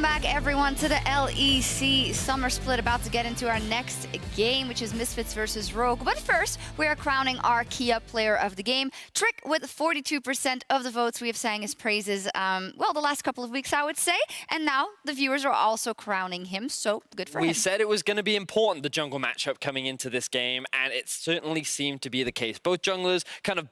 Welcome back, everyone, to the LEC Summer Split. About to get into our next game, which is Misfits versus Rogue. But first, we are crowning our Kia Player of the Game. Trick with 42% of the votes. We have sang his praises, well, the last couple of weeks, I would say. And now the viewers are also crowning him, so good for him. We said it was going to be important, the jungle matchup coming into this game, and it certainly seemed to be the case. Both junglers kind of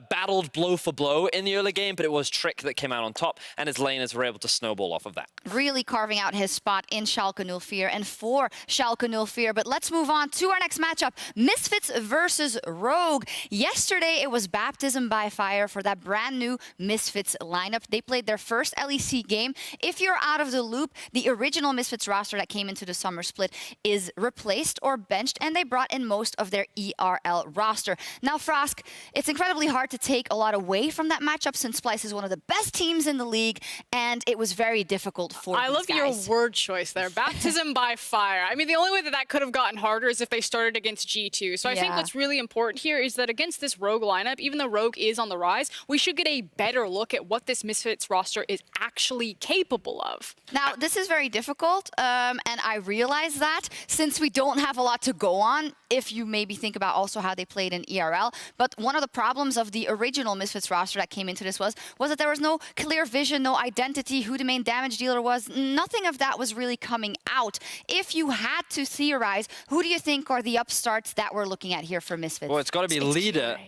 battled blow for blow in the early game, but it was Trick that came out on top, and his laners were able to snowball off of that. Really carving out his spot in Schalke 04 and for Schalke 04. But let's move on to our next matchup, Misfits versus Rogue. Yesterday, it was baptism by fire for that brand new Misfits lineup. They played their first LEC game. If you're out of the loop, the original Misfits roster that came into the summer split is replaced or benched, and they brought in most of their ERL roster. Now, Frosk, it's incredibly hard to take a lot away from that matchup since Splice is one of the best teams in the league, and it was very difficult for these guys. I love your word choice there. Baptism by fire. I mean, the only way that could have gotten harder is if they started against G2. So I think what's really important here is that against this Rogue lineup, even though Rogue is on the rise, we should get a better look at what this Misfits roster is actually capable of. Now, this is very difficult, and I realize that since we don't have a lot to go on, if you maybe think about also how they played in ERL. But one of the problems of the original Misfits roster that came into this was that there was no clear vision, no identity, who the main damage dealer was. Nothing of that was really coming out. If you had to theorize, who do you think are the upstarts that we're looking at here for Misfits? Well, it's got to be Leader.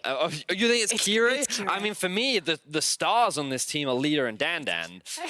You think it's Kira? I mean, for me, the stars on this team are Leader and Dan.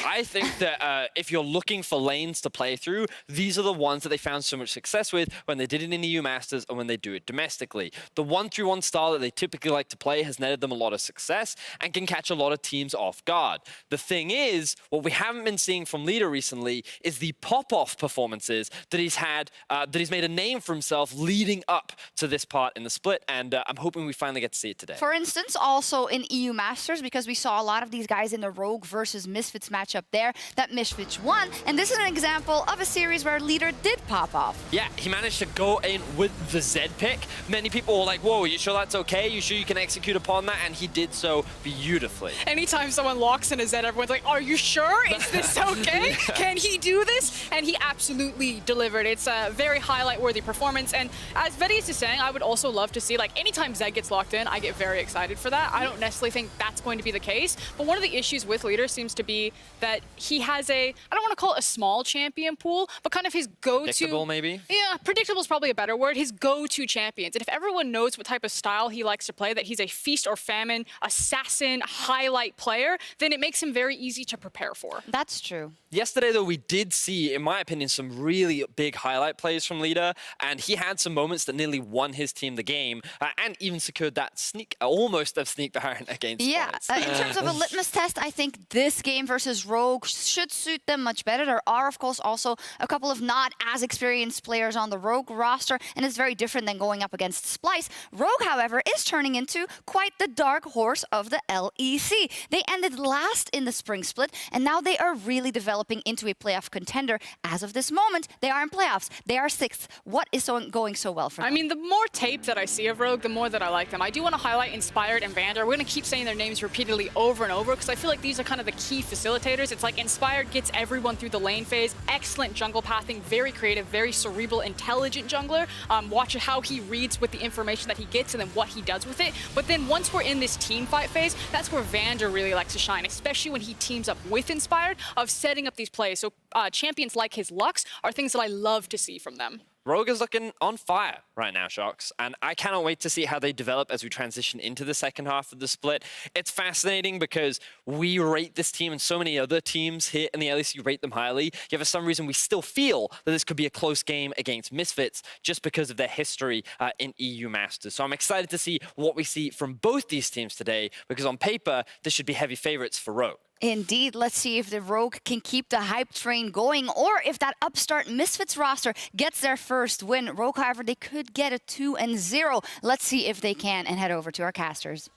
I think that if you're looking for lanes to play through, these are the ones that they found so much success with when they did it in EU Masters and when they do it domestically. The 1-3-1 style that they typically like to play has netted them a lot of success and can catch a lot of teams off guard. The thing is, what we haven't been seeing from Leader recently is the pop-off performances that he's had, that he's made a name for himself leading up to this part in the split, and I'm hoping we finally get to see it today. For instance, also in EU Masters, because we saw a lot of these guys in the Rogue versus Misfits matchup there, that Misfits won, and this is an example of a series where Leader did pop off. Yeah, he managed to go in with the Z pick. Many people were like, whoa, you sure that's okay? You sure you can execute upon that? And he did so beautifully. Anytime someone locks in a Z, everyone's like, are you sure? Is this okay? Can he do this? And he absolutely delivered. It's a very highlight-worthy performance. And as Vettius is saying, I would also love to see, like, anytime Zed gets locked in, I get very excited for that. I don't necessarily think that's going to be the case. But one of the issues with Leader seems to be that he has a, I don't want to call it a small champion pool, but kind of his go-to. Predictable, maybe? Yeah, predictable is probably a better word. His go-to champions. And if everyone knows what type of style he likes to play, that he's a feast or famine, assassin, highlight player, then it makes him very easy to prepare for. That's true. Yesterday, though, we did see, in my opinion, some really big highlight plays from Leader, and he had some moments that nearly won his team the game, and even secured that sneak, almost a sneak behind against in terms of a litmus test, I think this game versus Rogue should suit them much better. There are, of course, also a couple of not as experienced players on the Rogue roster, and it's very different than going up against Splice. Rogue, however, is turning into quite the dark horse of the LEC. They ended last in the spring split, and now they are really developing into a playoff contender. As of this moment, they are in playoffs. They are 6th. What is going so well for them? I mean, the more tape that I see of Rogue, the more that I like them. I do want to highlight Inspired and Vander. We're going to keep saying their names repeatedly over and over because I feel like these are kind of the key facilitators. It's like Inspired gets everyone through the lane phase. Excellent jungle pathing, very creative, very cerebral, intelligent jungler. Watch how he reads with the information that he gets and then what he does with it. But then once we're in this team fight phase, that's where Vander really likes to shine, especially when he teams up with Inspired of setting up these plays. So champions like his Lux are things that I love to see from them. Rogue is looking on fire right now, Shox, and I cannot wait to see how they develop as we transition into the second half of the split. It's fascinating because we rate this team and so many other teams here in the LEC rate them highly, yet for some reason we still feel that this could be a close game against Misfits just because of their history in EU Masters. So I'm excited to see what we see from both these teams today because on paper, this should be heavy favorites for Rogue. Indeed, let's see if the Rogue can keep the hype train going or if that upstart Misfits roster gets their first win. Rogue, however, they could get a 2-0. Let's see if they can and head over to our casters.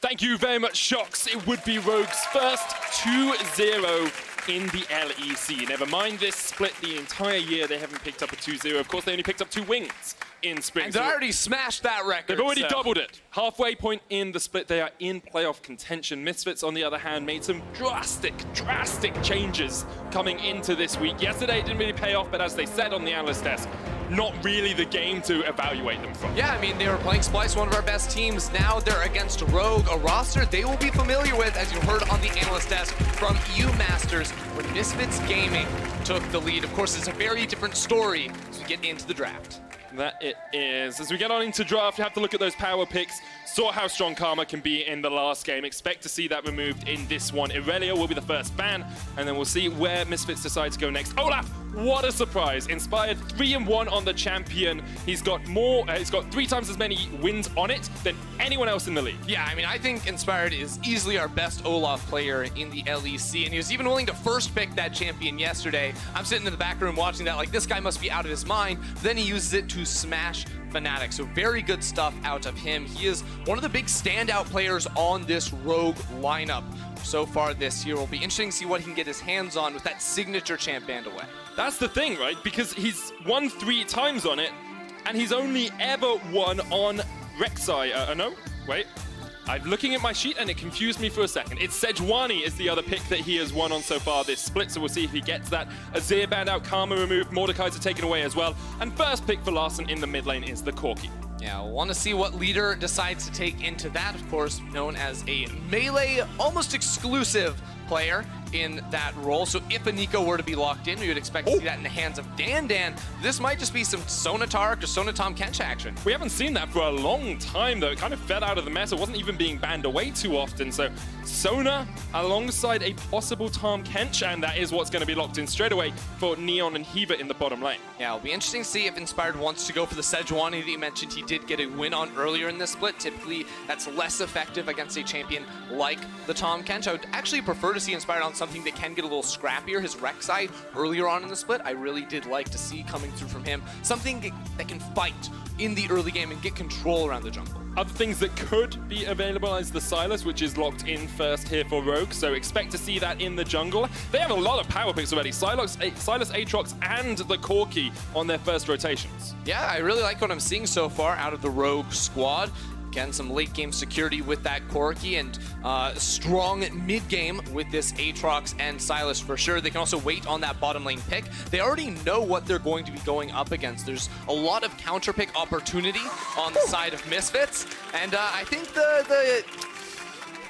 Thank you very much, Shox. It would be Rogue's first 2-0 in the LEC. Never mind this split, the entire year they haven't picked up a 2-0. Of course, they only picked up 2 wins in Spring. And they already smashed that record. They've already so. doubled it. Halfway point in the split, they are in playoff contention. Misfits, on the other hand, made some drastic changes coming into this week. Yesterday, it didn't really pay off, but as they said on the analyst desk, not really the game to evaluate them from. Yeah, I mean, they were playing Splice, one of our best teams. Now they're against Rogue, a roster they will be familiar with, as you heard on the analyst desk from EU Masters, when Misfits Gaming took the lead. Of course, it's a very different story as we get into the draft. That it is. As we get on into draft, you have to look at those power picks. Saw how strong Karma can be in the last game. Expect to see that removed in this one. Irelia will be the first ban, and then we'll see where Misfits decide to go next. Olaf, what a surprise. Inspired 3-1 on the champion. He's got 3 times as many wins on it than anyone else in the league. Yeah, I mean, I think Inspired is easily our best Olaf player in the LEC, and he was even willing to first pick that champion yesterday. I'm sitting in the back room watching that like, this guy must be out of his mind. Then he uses it to smash Fnatic. So very good stuff out of him. He is one of the big standout players on this Rogue lineup so far this year. Will be interesting to see what he can get his hands on with that signature champ band away. That's the thing, right? Because he's won 3 times on it, and he's only ever won on Rek'Sai. No, wait. I'm looking at my sheet and it confused me for a second. It's Sejuani is the other pick that he has won on so far this split, so we'll see if he gets that. Azir banned out, Karma removed, Mordekaiser taken away as well. And first pick for Larssen in the mid lane is the Corki. Yeah, we'll want to see what leader decides to take into that, of course, known as a melee, almost exclusive player in that role. So if a Nico were to be locked in, we would expect to see that in the hands of Dan. This might just be some Sonatark or Sonatom Kench action. We haven't seen that for a long time, though. It kind of fell out of the mess. It wasn't even being banned away too often. So Sona alongside a possible Tom Kench, and that is what's going to be locked in straight away for Neon and Hiva in the bottom lane. Yeah, it'll be interesting to see if Inspired wants to go for the Sejuani that you mentioned he did get a win on earlier in this split. Typically, that's less effective against a champion like the Tom Kench. I would actually prefer to see Inspired on something that can get a little scrappier. His Rek'Sai earlier on in the split, I really did like to see coming through from him. Something that can fight in the early game and get control around the jungle. Other things that could be available is the Sylas, which is locked in first here for Rogue, so expect to see that in the jungle. They have a lot of power picks already. Sylas, Aatrox, and the Corki on their first rotations. Yeah, I really like what I'm seeing so far out of the Rogue squad. Again, some late game security with that Corki and strong mid game with this Aatrox and Sylas for sure. They can also wait on that bottom lane pick. They already know what they're going to be going up against. There's a lot of counter pick opportunity on the side of Misfits, and I think the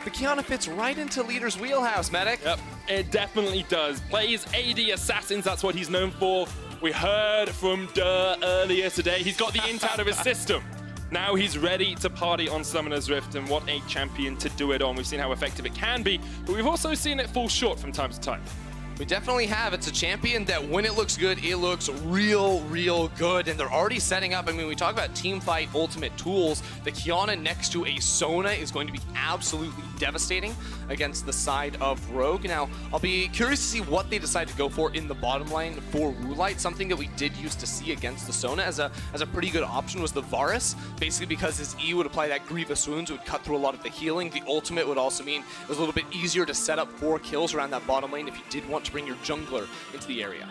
Kiana fits right into Leader's wheelhouse, Medic. Yep, it definitely does. Plays AD Assassins, that's what he's known for. We heard from Durr earlier today. He's got the int out of his system. Now he's ready to party on Summoner's Rift, and what a champion to do it on. We've seen how effective it can be, but we've also seen it fall short from time to time. We definitely have. It's a champion that when it looks good, it looks real good. And they're already setting up. I mean, we talk about teamfight ultimate tools. The Kiana next to a Sona is going to be absolutely devastating against the side of Rogue. Now, I'll be curious to see what they decide to go for in the bottom lane for Roulite. Something that we did used to see against the Sona as a pretty good option was the Varus. Basically because his E would apply that Grievous Wounds, it would cut through a lot of the healing. The ultimate would also mean it was a little bit easier to set up 4 kills around that bottom lane if you did want to bring your jungler into the area.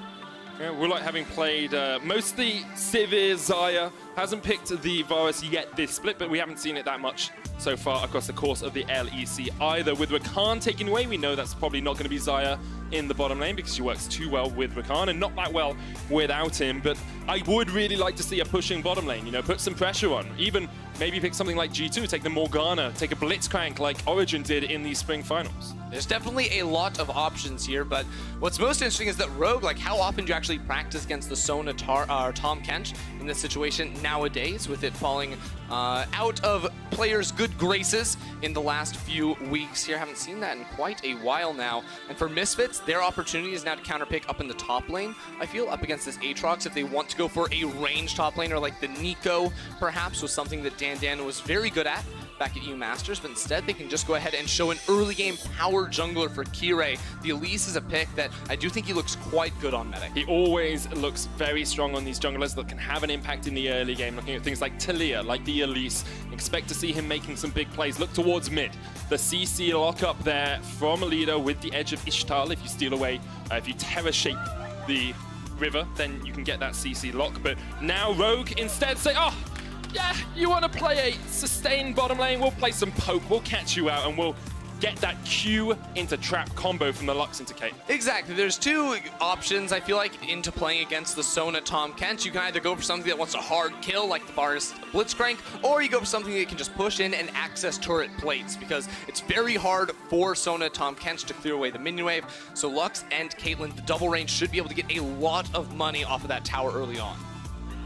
Yeah, Roulite having played mostly Sivir, Xayah, hasn't picked the Varus yet this split, but we haven't seen it that much so far across the course of the LEC either. With Rakan taken away, we know that's probably not going to be Xayah in the bottom lane because she works too well with Rakan and not that well without him. But I would really like to see a pushing bottom lane, you know, put some pressure on. Even maybe pick something like G2, take the Morgana, take a Blitzcrank like Origin did in the spring finals. There's definitely a lot of options here, but what's most interesting is that Rogue, like how often do you actually practice against the Sona Tom Kench in this situation nowadays, with it falling out of players' good graces in the last few weeks here. Haven't seen that in quite a while now. And for Misfits, their opportunity is now to counterpick up in the top lane, I feel, up against this Aatrox. If they want to go for a range top laner like the Nico, perhaps, was something that Dan was very good at back at EU Masters, but instead they can just go ahead and show an early game power jungler for Kirei. The Elise is a pick that I do think he looks quite good on Medic. He always looks very strong on these junglers that can have an impact in the early game. Looking at things like Talia, like the Elise, expect to see him making some big plays. Look towards mid. The CC lock up there from Leader with the Edge of Ishtar. If you steal away, if you Terra shape the river, then you can get that CC lock. But now Rogue instead say, oh, yeah, you want to play a sustained bottom lane, we'll play some poke, we'll catch you out, and we'll get that Q into trap combo from the Lux into Kate. Exactly. There's two options, I feel like, into playing against the Sona Tahm Kench. You can either go for something that wants a hard kill, like the Varus Blitzcrank, or you go for something that can just push in and access turret plates, because it's very hard for Sona Tahm Kench to clear away the minion wave. So Lux and Caitlyn, the double range, should be able to get a lot of money off of that tower early on.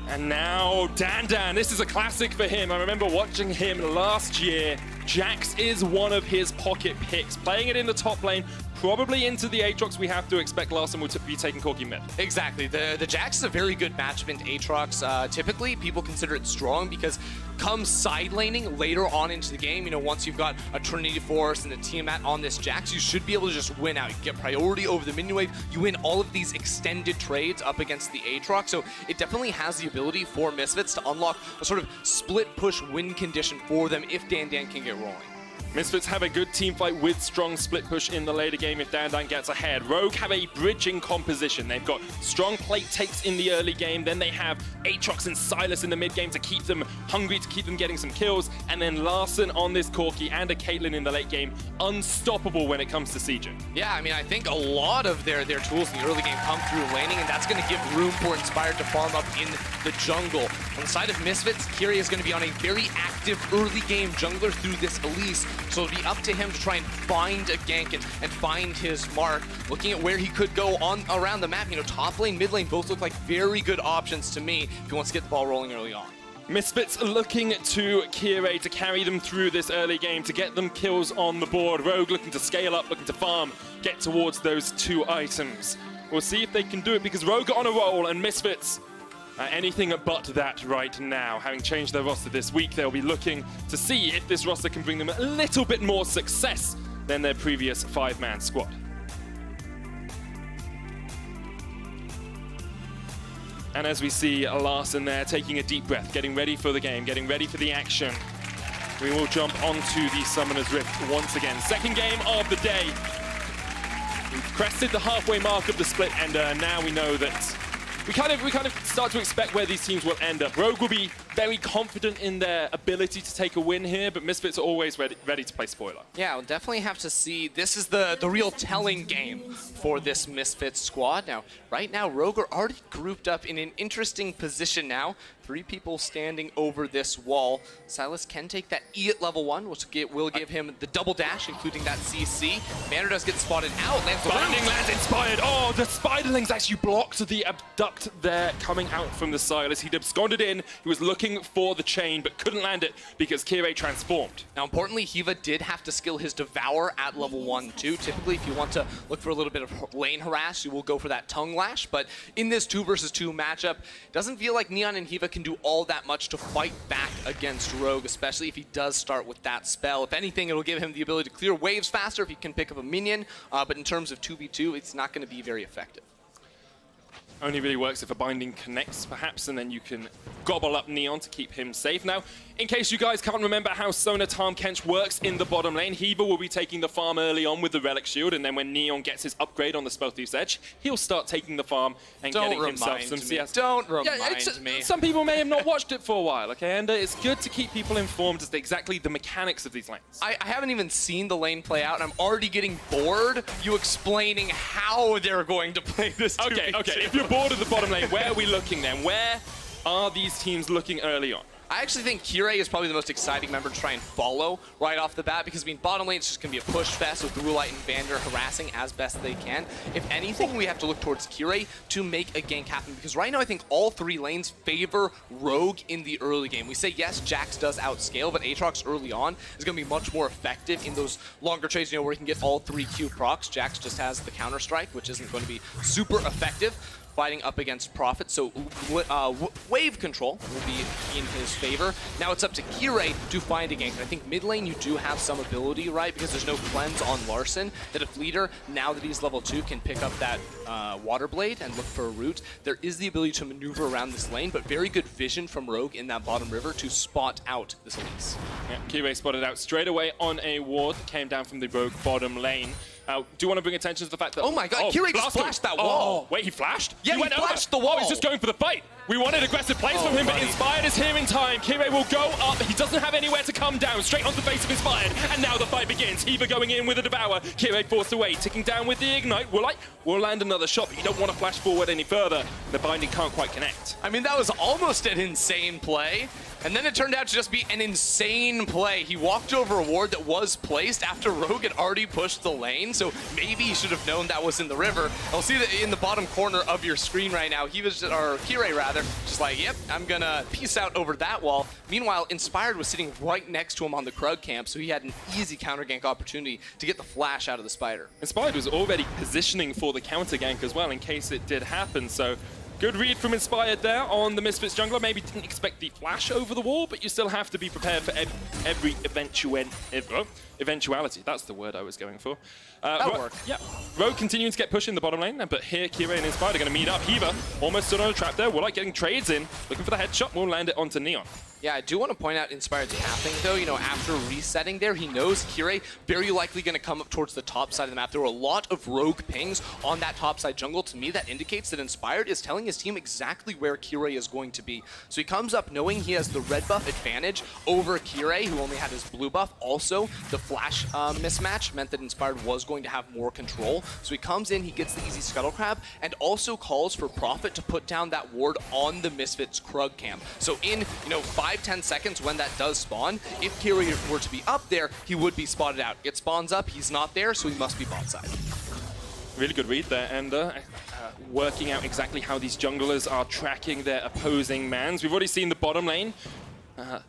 And now Dan, this is a classic for him. I remember watching him last year. Jax is one of his pocket picks. Playing it in the top lane, probably into the Aatrox, we have to expect Larson will be taking Corki mid. Exactly. The Jax is a very good matchup into Aatrox. Typically, people consider it strong because come side laning later on into the game, you know, once you've got a Trinity Force and a Tiamat on this Jax, you should be able to just win out. You get priority over the minion wave. You win all of these extended trades up against the Aatrox. So it definitely has the ability for Misfits to unlock a sort of split push win condition for them if Dan can get rolling. Misfits have a good team fight with strong split push in the later game if Dan gets ahead. Rogue have a bridging composition. They've got strong plate takes in the early game. Then they have Aatrox and Sylas in the mid game to keep them hungry, to keep them getting some kills. And then Larson on this Corki and a Caitlyn in the late game. Unstoppable when it comes to sieging. Yeah, I mean, I think a lot of their tools in the early game come through laning, and that's going to give room for Inspired to farm up in the jungle. On the side of Misfits, Kyrie is going to be on a very active early game jungler through this Elise. So it'll be up to him to try and find a gank and find his mark. Looking at where he could go on around the map, you know, top lane, mid lane both look like very good options to me if he wants to get the ball rolling early on. Misfits looking to Kyrie to carry them through this early game, to get them kills on the board. Rogue looking to scale up, looking to farm, get towards those 2 items. We'll see if they can do it because Rogue are on a roll and Misfits anything but that right now. Having changed their roster this week, they'll be looking to see if this roster can bring them a little bit more success than their previous 5-man squad. And as we see Larson there taking a deep breath, getting ready for the game, getting ready for the action, we will jump onto the Summoner's Rift once again. Second game of the day. We've crested the halfway mark of the split, and now we know that we kind of start to expect where these teams will end up. Rogue will be very confident in their ability to take a win here, but Misfits are always ready to play spoiler. Yeah, we'll definitely have to see. This is the real telling game for this Misfits squad. Now, right now, Rogue are already grouped up in an interesting position now. 3 people standing over this wall. Sylas can take that E at level 1, which will give him the double dash, including that CC. Vander does get spotted out. Binding lands inspired. Oh, the Spiderlings actually blocked the abduct there coming out from the Sylas. He'd absconded in. He was looking for the chain, but couldn't land it because Kyrie transformed. Now, importantly, Hiva did have to skill his Devour at level 1 too. Typically, if you want to look for a little bit of lane harass, you will go for that Tongue Lash. But in this 2 versus 2 matchup, it doesn't feel like Neon and Hiva can do all that much to fight back against Rogue, especially if he does start with that spell. If anything, it'll give him the ability to clear waves faster if he can pick up a minion. But in terms of 2v2, it's not going to be very effective. Only really works if a binding connects, perhaps, and then you can gobble up Neon to keep him safe. Now, in case you guys can't remember how Sona Tahm Kench works in the bottom lane, Hiva will be taking the farm early on with the Relic Shield, and then when Neon gets his upgrade on the Spell Thief's Edge, he'll start taking the farm and getting himself some CS. Don't remind me. Some people may have not watched it for a while, okay? And it's good to keep people informed as to exactly the mechanics of these lanes. I haven't even seen the lane play out, and I'm already getting bored you explaining how they're going to play this 2v2. Okay. If you're bored of the bottom lane, where are we looking then? Where are these teams looking early on? I actually think Kyrie is probably the most exciting member to try and follow right off the bat because, I mean, bottom lane, it's just going to be a push fest with Rulite and Vander harassing as best they can. If anything, we have to look towards Kyrie to make a gank happen because right now I think all 3 lanes favor Rogue in the early game. We say, yes, Jax does outscale, but Aatrox early on is going to be much more effective in those longer trades, you know, where he can get all 3 Q procs. Jax just has the Counter-Strike, which isn't going to be super effective fighting up against Prophet, so wave control will be in his favor. Now it's up to Kyrie to find a gank. And I think mid lane you do have some ability, right? Because there's no cleanse on Larson, that if leader, now that he's level 2, can pick up that Water Blade and look for a route. There is the ability to maneuver around this lane, but very good vision from Rogue in that bottom river to spot out this Elise. Yeah, Kyrie spotted out straight away on a ward that came down from the Rogue bottom lane. Do want to bring attention to the fact that... Oh my god, Kirei just flashed that wall. Wait, he flashed? Yeah, he went flashed over. the wall. Oh, he's just going for the fight. We wanted aggressive plays from him, but Inspired is here in time. Kirei will go up. He doesn't have anywhere to come down. Straight onto the face of Inspired. And now the fight begins. Hiva going in with a Devour. Kirei forced away. Ticking down with the Ignite. Will land another shot, but you don't want to flash forward any further. The binding can't quite connect. I mean, that was almost an insane play. And then it turned out to just be an insane play. He walked over a ward that was placed after Rogue had already pushed the lane, so maybe he should have known that was in the river. I'll see that in the bottom corner of your screen right now, Kirei rather, just like, yep, I'm gonna peace out over that wall. Meanwhile, Inspired was sitting right next to him on the Krug camp, so he had an easy counter gank opportunity to get the flash out of the Spider. Inspired was already positioning for the counter gank as well in case it did happen, so good read from Inspired there on the Misfits jungler. Maybe didn't expect the flash over the wall, but you still have to be prepared for every eventuality. That's the word I was going for. That'll work. Yeah. Rogue continuing to get pushed in the bottom lane, but here Kirei and Inspired are going to meet up. Hiva almost stood on a trap there. Warlock getting trades in, looking for the headshot. Will land it onto Neon. Yeah, I do want to point out Inspired's pathing, though. You know, after resetting there, he knows Kirei very likely going to come up towards the top side of the map. There were a lot of rogue pings on that top side jungle. To me, that indicates that Inspired is telling his team exactly where Kirei is going to be. So he comes up knowing he has the red buff advantage over Kirei, who only had his blue buff. Also, the flash mismatch meant that Inspired was going to have more control. So he comes in, he gets the easy scuttle crab, and also calls for Prophet to put down that ward on the Misfits Krug camp. So in, 5-10 seconds when that does spawn, if Kirei were to be up there, he would be spotted out. It spawns up, he's not there, so he must be bot side. Really good read there, and working out exactly how these junglers are tracking their opposing mans. We've already seen the bottom lane.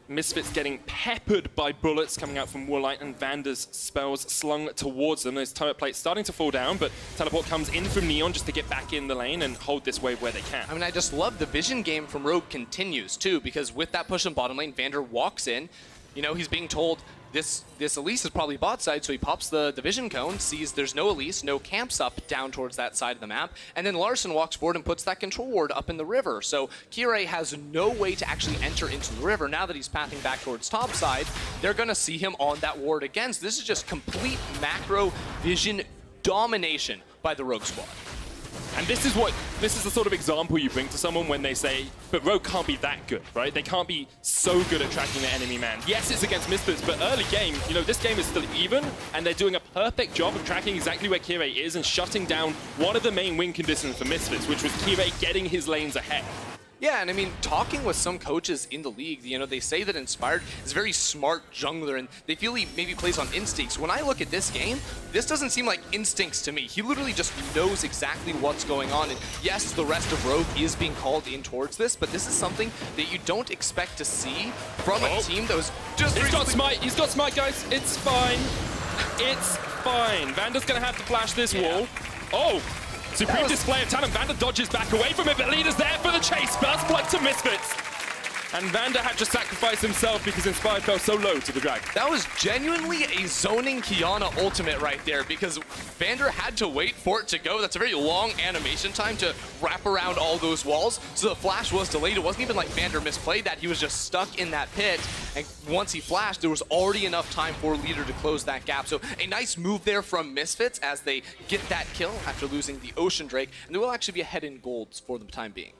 Misfits getting peppered by bullets coming out from Woolite, and Vander's spells slung towards them. Those turret plates starting to fall down, but teleport comes in from Neon just to get back in the lane and hold this wave where they can. I mean, I just love the vision game from Rogue continues, too, because with that push in bottom lane, Vander walks in. He's being told this Elise is probably bot side, so he pops the vision cone, sees there's no Elise, no camps up down towards that side of the map, and then Larson walks forward and puts that control ward up in the river. So Kirei has no way to actually enter into the river. Now that he's pathing back towards top side, they're going to see him on that ward again. So this is just complete macro vision domination by the Rogue squad. And this is the sort of example you bring to someone when they say, but Rogue can't be that good, right? They can't be so good at tracking the enemy man. Yes, it's against Misfits, but early game, this game is still even, and they're doing a perfect job of tracking exactly where Kirei is and shutting down one of the main win conditions for Misfits, which was Kirei getting his lanes ahead. Yeah, and I mean, talking with some coaches in the league, they say that Inspired is a very smart jungler, and they feel he maybe plays on instincts. When I look at this game, this doesn't seem like instincts to me. He literally just knows exactly what's going on, and yes, the rest of Rogue is being called in towards this, but this is something that you don't expect to see from a team that was just He's got smite, guys. It's fine. It's fine. Vander's gonna have to flash this wall. Oh! Supreme display of talent. Vander dodges back away from it, but Leader's there for the chase. Burst blood to Misfits. And Vander had to sacrifice himself because Inspired fell so low to the drag. That was genuinely a zoning Kiana ultimate right there, because Vander had to wait for it to go. That's a very long animation time to wrap around all those walls. So the flash was delayed. It wasn't even like Vander misplayed that. He was just stuck in that pit. And once he flashed, there was already enough time for Leader to close that gap. So a nice move there from Misfits as they get that kill after losing the Ocean Drake. And they will actually be ahead in golds for the time being.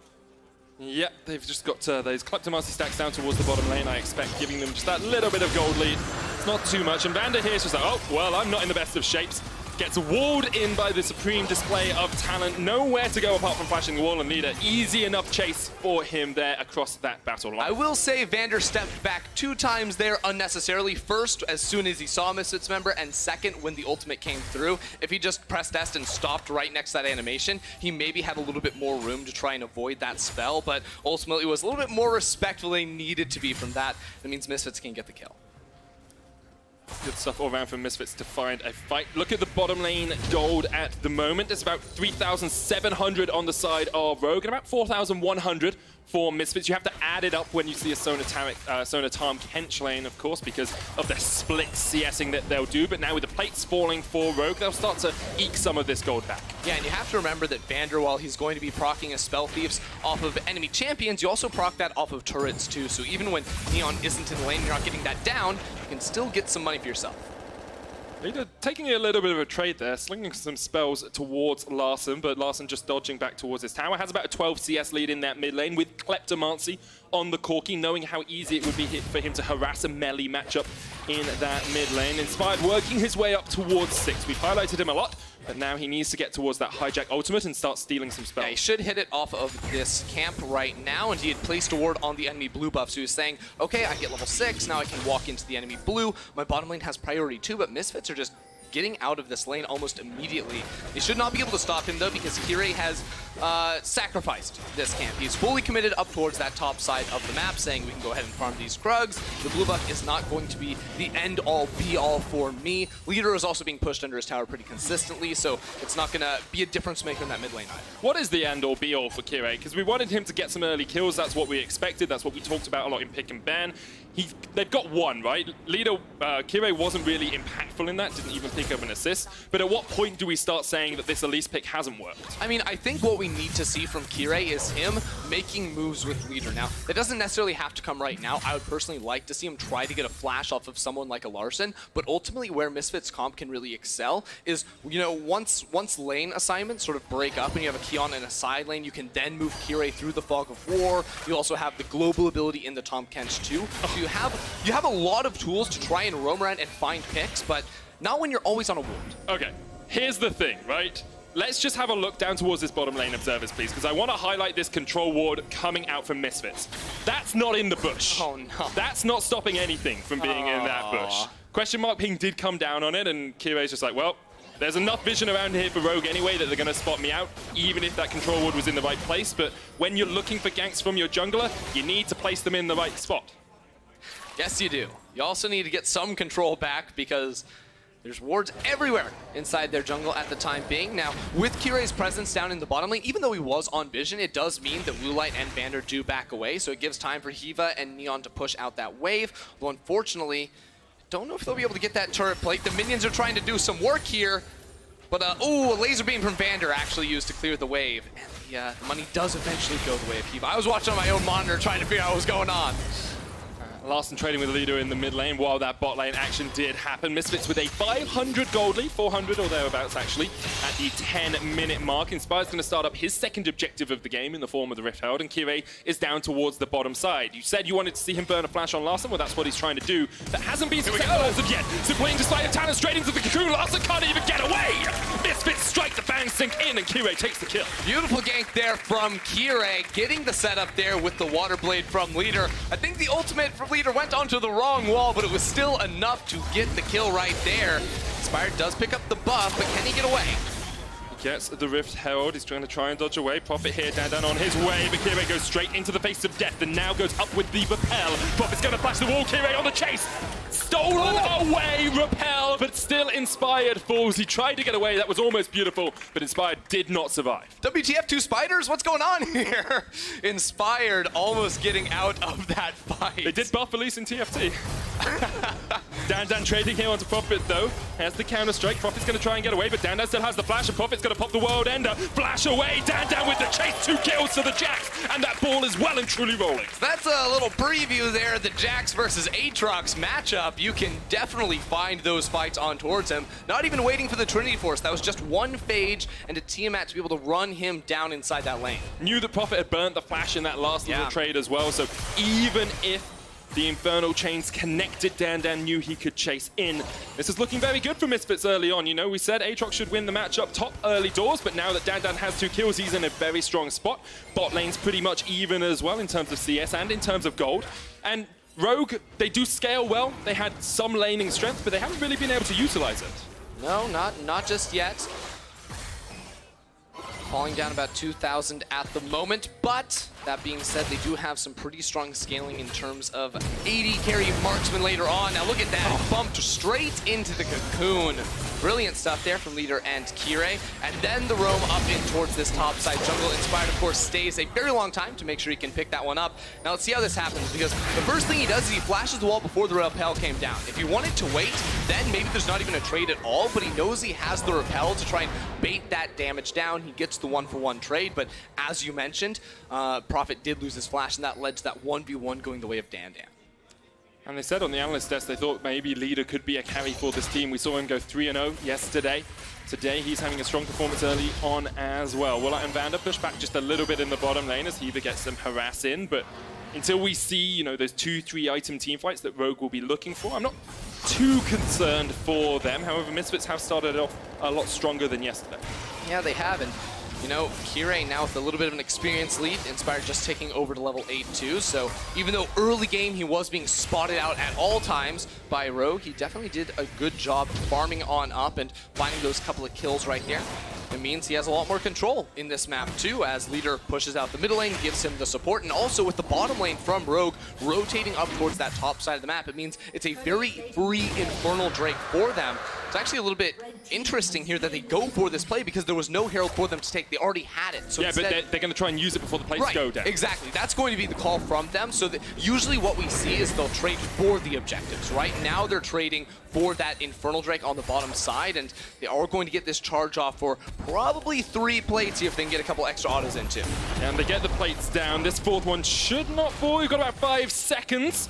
Yep, they've just got those Kleptomancy stacks down towards the bottom lane, I expect, giving them just that little bit of gold lead. It's not too much, and Vander here is just like, oh, well, I'm not in the best of shapes. Gets walled in by the supreme display of talent. Nowhere to go apart from flashing the wall, and Leader. Easy enough chase for him there across that battle line. I will say Vander stepped back 2 times there unnecessarily. First, as soon as he saw a Misfits member, and second, when the ultimate came through. If he just pressed S and stopped right next to that animation, he maybe had a little bit more room to try and avoid that spell, but ultimately was a little bit more respectful than he needed to be from that. That means Misfits can get the kill. Good stuff all around for Misfits to find a fight. Look at the bottom lane gold at the moment. It's about 3,700 on the side of Rogue and about 4,100 for Misfits. You have to add it up when you see a Sona Tarm Kench lane, of course, because of the split CSing that they'll do. But now with the plates falling for Rogue, they'll start to eke some of this gold back. Yeah, and you have to remember that Vander, while he's going to be proccing his Spell Thieves off of enemy champions, you also proc that off of turrets too. So even when Neon isn't in the lane, you're not getting that down, you can still get some money for yourself. Leader taking a little bit of a trade there, slinging some spells towards Larson, but Larson just dodging back towards his tower. Has about a 12 CS lead in that mid lane with Kleptomancy on the Corki, knowing how easy it would be for him to harass a melee matchup in that mid lane. Inspired working his way up towards 6. We've highlighted him a lot, but now he needs to get towards that hijack ultimate and start stealing some spells. Yeah, he should hit it off of this camp right now, and he had placed a ward on the enemy blue buff, so he was saying, okay, I get level 6, now I can walk into the enemy blue. My bottom lane has priority too, but Misfits are just getting out of this lane almost immediately. They should not be able to stop him though, because Kirei has sacrificed this camp. He's fully committed up towards that top side of the map, saying we can go ahead and farm these Krugs. The blue buff is not going to be the end-all, be-all for me. Leader is also being pushed under his tower pretty consistently, so it's not going to be a difference maker in that mid lane either. What is the end-all, be-all for Kirei? Because we wanted him to get some early kills. That's what we expected. That's what we talked about a lot in pick and ban. They've got one, right? Leader, Kirei wasn't really impactful in that, didn't even pick up an assist. But at what point do we start saying that this Elise pick hasn't worked? I mean, I think what we need to see from Kirei is him making moves with Leader. Now, that doesn't necessarily have to come right now. I would personally like to see him try to get a flash off of someone like a Larson, but ultimately where Misfits comp can really excel is, you know, once lane assignments sort of break up and you have a Keon in a side lane, you can then move Kirei through the Fog of War. You also have the global ability in the Tahm Kench too. So you have a lot of tools to try and roam around and find picks, but not when you're always on a ward. Okay, here's the thing, right? Let's just have a look down towards this bottom lane observers, please, because I want to highlight this control ward coming out from Misfits. That's not in the bush. Oh, no. That's not stopping anything from being in that bush. Question mark ping did come down on it, and Kirei's just like, well, there's enough vision around here for Rogue anyway that they're going to spot me out, even if that control ward was in the right place. But when you're looking for ganks from your jungler, you need to place them in the right spot. Yes, you do. You also need to get some control back because there's wards everywhere inside their jungle at the time being. Now, with Kirei's presence down in the bottom lane, even though he was on vision, it does mean that Blue Light and Vander do back away, so it gives time for Hiva and Neon to push out that wave. Though unfortunately, don't know if they'll be able to get that turret plate. The minions are trying to do some work here, but ooh, a laser beam from Vander actually used to clear the wave. And the money does eventually go the way of Hiva. I was watching on my own monitor trying to figure out what was going on. Larson trading with the leader in the mid lane while that bot lane action did happen. Misfits with a 500 gold lead, 400 or thereabouts actually, at the 10-minute mark. Inspired's going to start up his second objective of the game in the form of the Rift Herald, and Kirei is down towards the bottom side. You said you wanted to see him burn a flash on Larson, well that's what he's trying to do. That hasn't been successful as of yet. Ziplaning just like a talent straight into the cocoon. Larson can't even get away! Misfits strike, the bang sink in, and Kirei takes the kill. Beautiful gank there from Kirei, getting the setup there with the Water Blade from Leader. I think the ultimate from Leader went onto the wrong wall, but it was still enough to get the kill right there. Inspired does pick up the buff, but can he get away? Gets the Rift Herald. He's trying to try and dodge away. Prophet here, down on his way, but Kirei goes straight into the face of death and now goes up with the Repel. Prophet's going to flash the wall. Kirei on the chase. Stolen away, Repel, but still Inspired falls. He tried to get away. That was almost beautiful, but Inspired did not survive. WTF, 2 spiders? What's going on here? Inspired almost getting out of that fight. They did buff Elise in TFT. Dan trading here onto Prophet though. Has the counter strike. Prophet's going to try and get away, but Dan still has the flash, and Prophet's going to pop the World Ender. Flash away. Dan with the chase. 2 kills to the Jax, and that ball is well and truly rolling. So that's a little preview there. The Jax versus Aatrox matchup. You can definitely find those fights on towards him. Not even waiting for the Trinity Force. That was just one phage and a Tiamat to be able to run him down inside that lane. Knew that Prophet had burnt the flash in that last little trade as well, so even if the Infernal Chains connected, Dan knew he could chase in. This is looking very good for Misfits early on. You know, we said Aatrox should win the matchup top early doors, but now that Dan has 2 kills, he's in a very strong spot. Bot lane's pretty much even as well in terms of CS and in terms of gold. And Rogue, they do scale well. They had some laning strength, but they haven't really been able to utilize it. No, not just yet. Falling down about 2,000 at the moment, but that being said, they do have some pretty strong scaling in terms of 80 carry marksman later on. Now look at that, bumped straight into the cocoon. Brilliant stuff there from Leader and Kirei. And then the roam up in towards this top side jungle. Inspired, of course, stays a very long time to make sure he can pick that one up. Now let's see how this happens, because the first thing he does is he flashes the wall before the Repel came down. If he wanted to wait, then maybe there's not even a trade at all, but he knows he has the Repel to try and bait that damage down. He gets the 1-for-1 trade, but as you mentioned, Prophet did lose his flash, and that led to that 1v1 going the way of Dan. And they said on the analyst desk they thought maybe Leader could be a carry for this team. We saw him go 3-0 yesterday. Today he's having a strong performance early on as well. Wolat and Vander push back just a little bit in the bottom lane as Heaver gets some harass in, but until we see, you know, those 2-3 item team fights that Rogue will be looking for, I'm not too concerned for them. However, Misfits have started off a lot stronger than yesterday. Yeah, they have, and you know, Kirei now with a little bit of an experience lead, Inspired just taking over to level 8 too, so even though early game he was being spotted out at all times by Rogue, he definitely did a good job farming on up and finding those couple of kills right there. It means he has a lot more control in this map too, as Leader pushes out the middle lane, gives him the support, and also with the bottom lane from Rogue rotating up towards that top side of the map, it means it's a very free Infernal Drake for them. It's actually a little bit interesting here that they go for this play because there was no Herald for them to take. They already had it. So yeah, instead, but they're going to try and use it before the plates go down. Exactly. That's going to be the call from them. So that usually what we see is they'll trade for the objectives. Right now they're trading for that Infernal Drake on the bottom side, and they are going to get this charge off for probably 3 plates here if they can get a couple extra autos into. And they get the plates down. This fourth one should not fall. We've got about 5 seconds.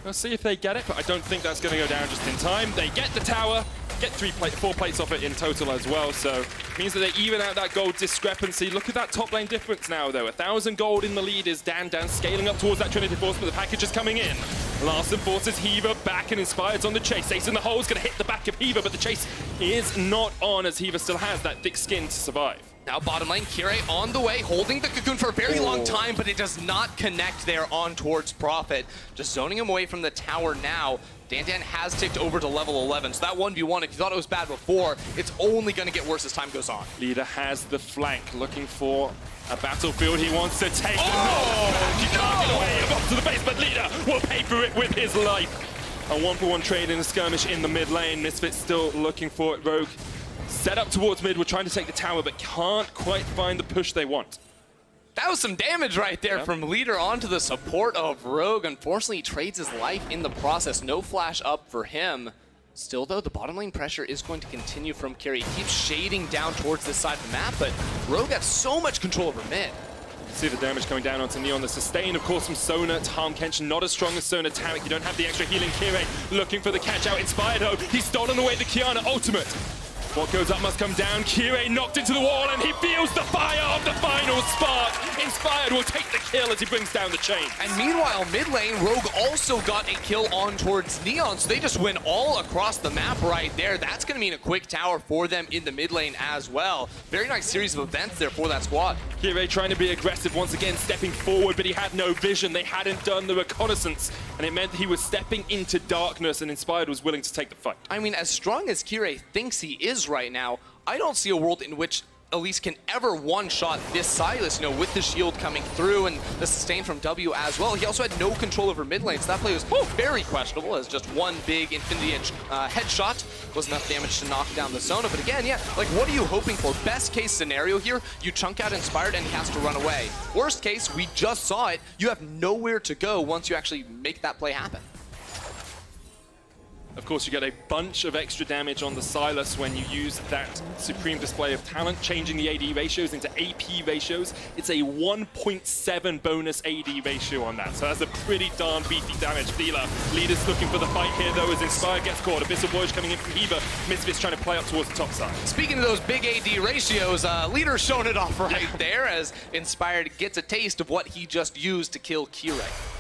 Let's see if they get it, but I don't think that's going to go down just in time. They get the tower, get 4 plates off it in total as well, so it means that they even out that gold discrepancy. Look at that top lane difference now, though. 1,000 gold in the lead is Dan scaling up towards that Trinity Force, but the package is coming in. Larson forces Heaver back and Inspired's on the chase. Ace in the hole is going to hit the back of Heaver, but the chase is not on as Heaver still has that thick skin to survive. Now bottom lane, Kirei on the way, holding the Cocoon for a very long time, but it does not connect there on towards Prophet. Just zoning him away from the tower now. Dan has ticked over to level 11, so that 1v1, if you thought it was bad before, it's only going to get worse as time goes on. Leader has the flank, looking for a battlefield he wants to take. Oh, He can't get away up to the base, but Leader will pay for it with his life. A 1-for-1 trade in a skirmish in the mid lane. Misfits still looking for it. Rogue set up towards mid. We're trying to take the tower, but can't quite find the push they want. That was some damage right there from Leader onto the support of Rogue. Unfortunately, he trades his life in the process. No flash up for him. Still, though, the bottom lane pressure is going to continue from Kirei. He keeps shading down towards this side of the map, but Rogue has so much control over mid. See the damage coming down onto Neon. The sustain, of course, from Sona. Tahm Kench not as strong as Sona Tarek. You don't have the extra healing. Kirei looking for the catch out. Inspired, though. He's stolen away the Kiana ultimate. What goes up must come down. Kirei knocked into the wall, and he feels the fire of the final spark. Inspired will take the kill as he brings down the chain. And meanwhile, mid lane, Rogue also got a kill on towards Neon, so they just went all across the map right there. That's going to mean a quick tower for them in the mid lane as well. Very nice series of events there for that squad. Kirei trying to be aggressive once again, stepping forward, but he had no vision. They hadn't done the reconnaissance, and it meant that he was stepping into darkness, and Inspired was willing to take the fight. I mean, as strong as Kirei thinks he is right now, I don't see a world in which Elise can ever one-shot this Silas, you know, with the shield coming through and the sustain from W as well. He also had no control over mid lane, so that play was very questionable, as just one big Infinity Edge headshot was enough damage to knock down the Sona. But again, yeah, like, what are you hoping for? Best case scenario here, you chunk out Inspired and he has to run away. Worst case, we just saw it, you have nowhere to go once you actually make that play happen. Of course, you get a bunch of extra damage on the Silas when you use that supreme display of talent, changing the AD ratios into AP ratios. It's a 1.7 bonus AD ratio on that, so that's a pretty darn beefy damage dealer. Leader's looking for the fight here, though, as Inspired gets caught. Abyssal Voyage coming in from Heaver. Misfits trying to play up towards the top side. Speaking of those big AD ratios, Leader's showing it off right there as Inspired gets a taste of what he just used to kill Kirei.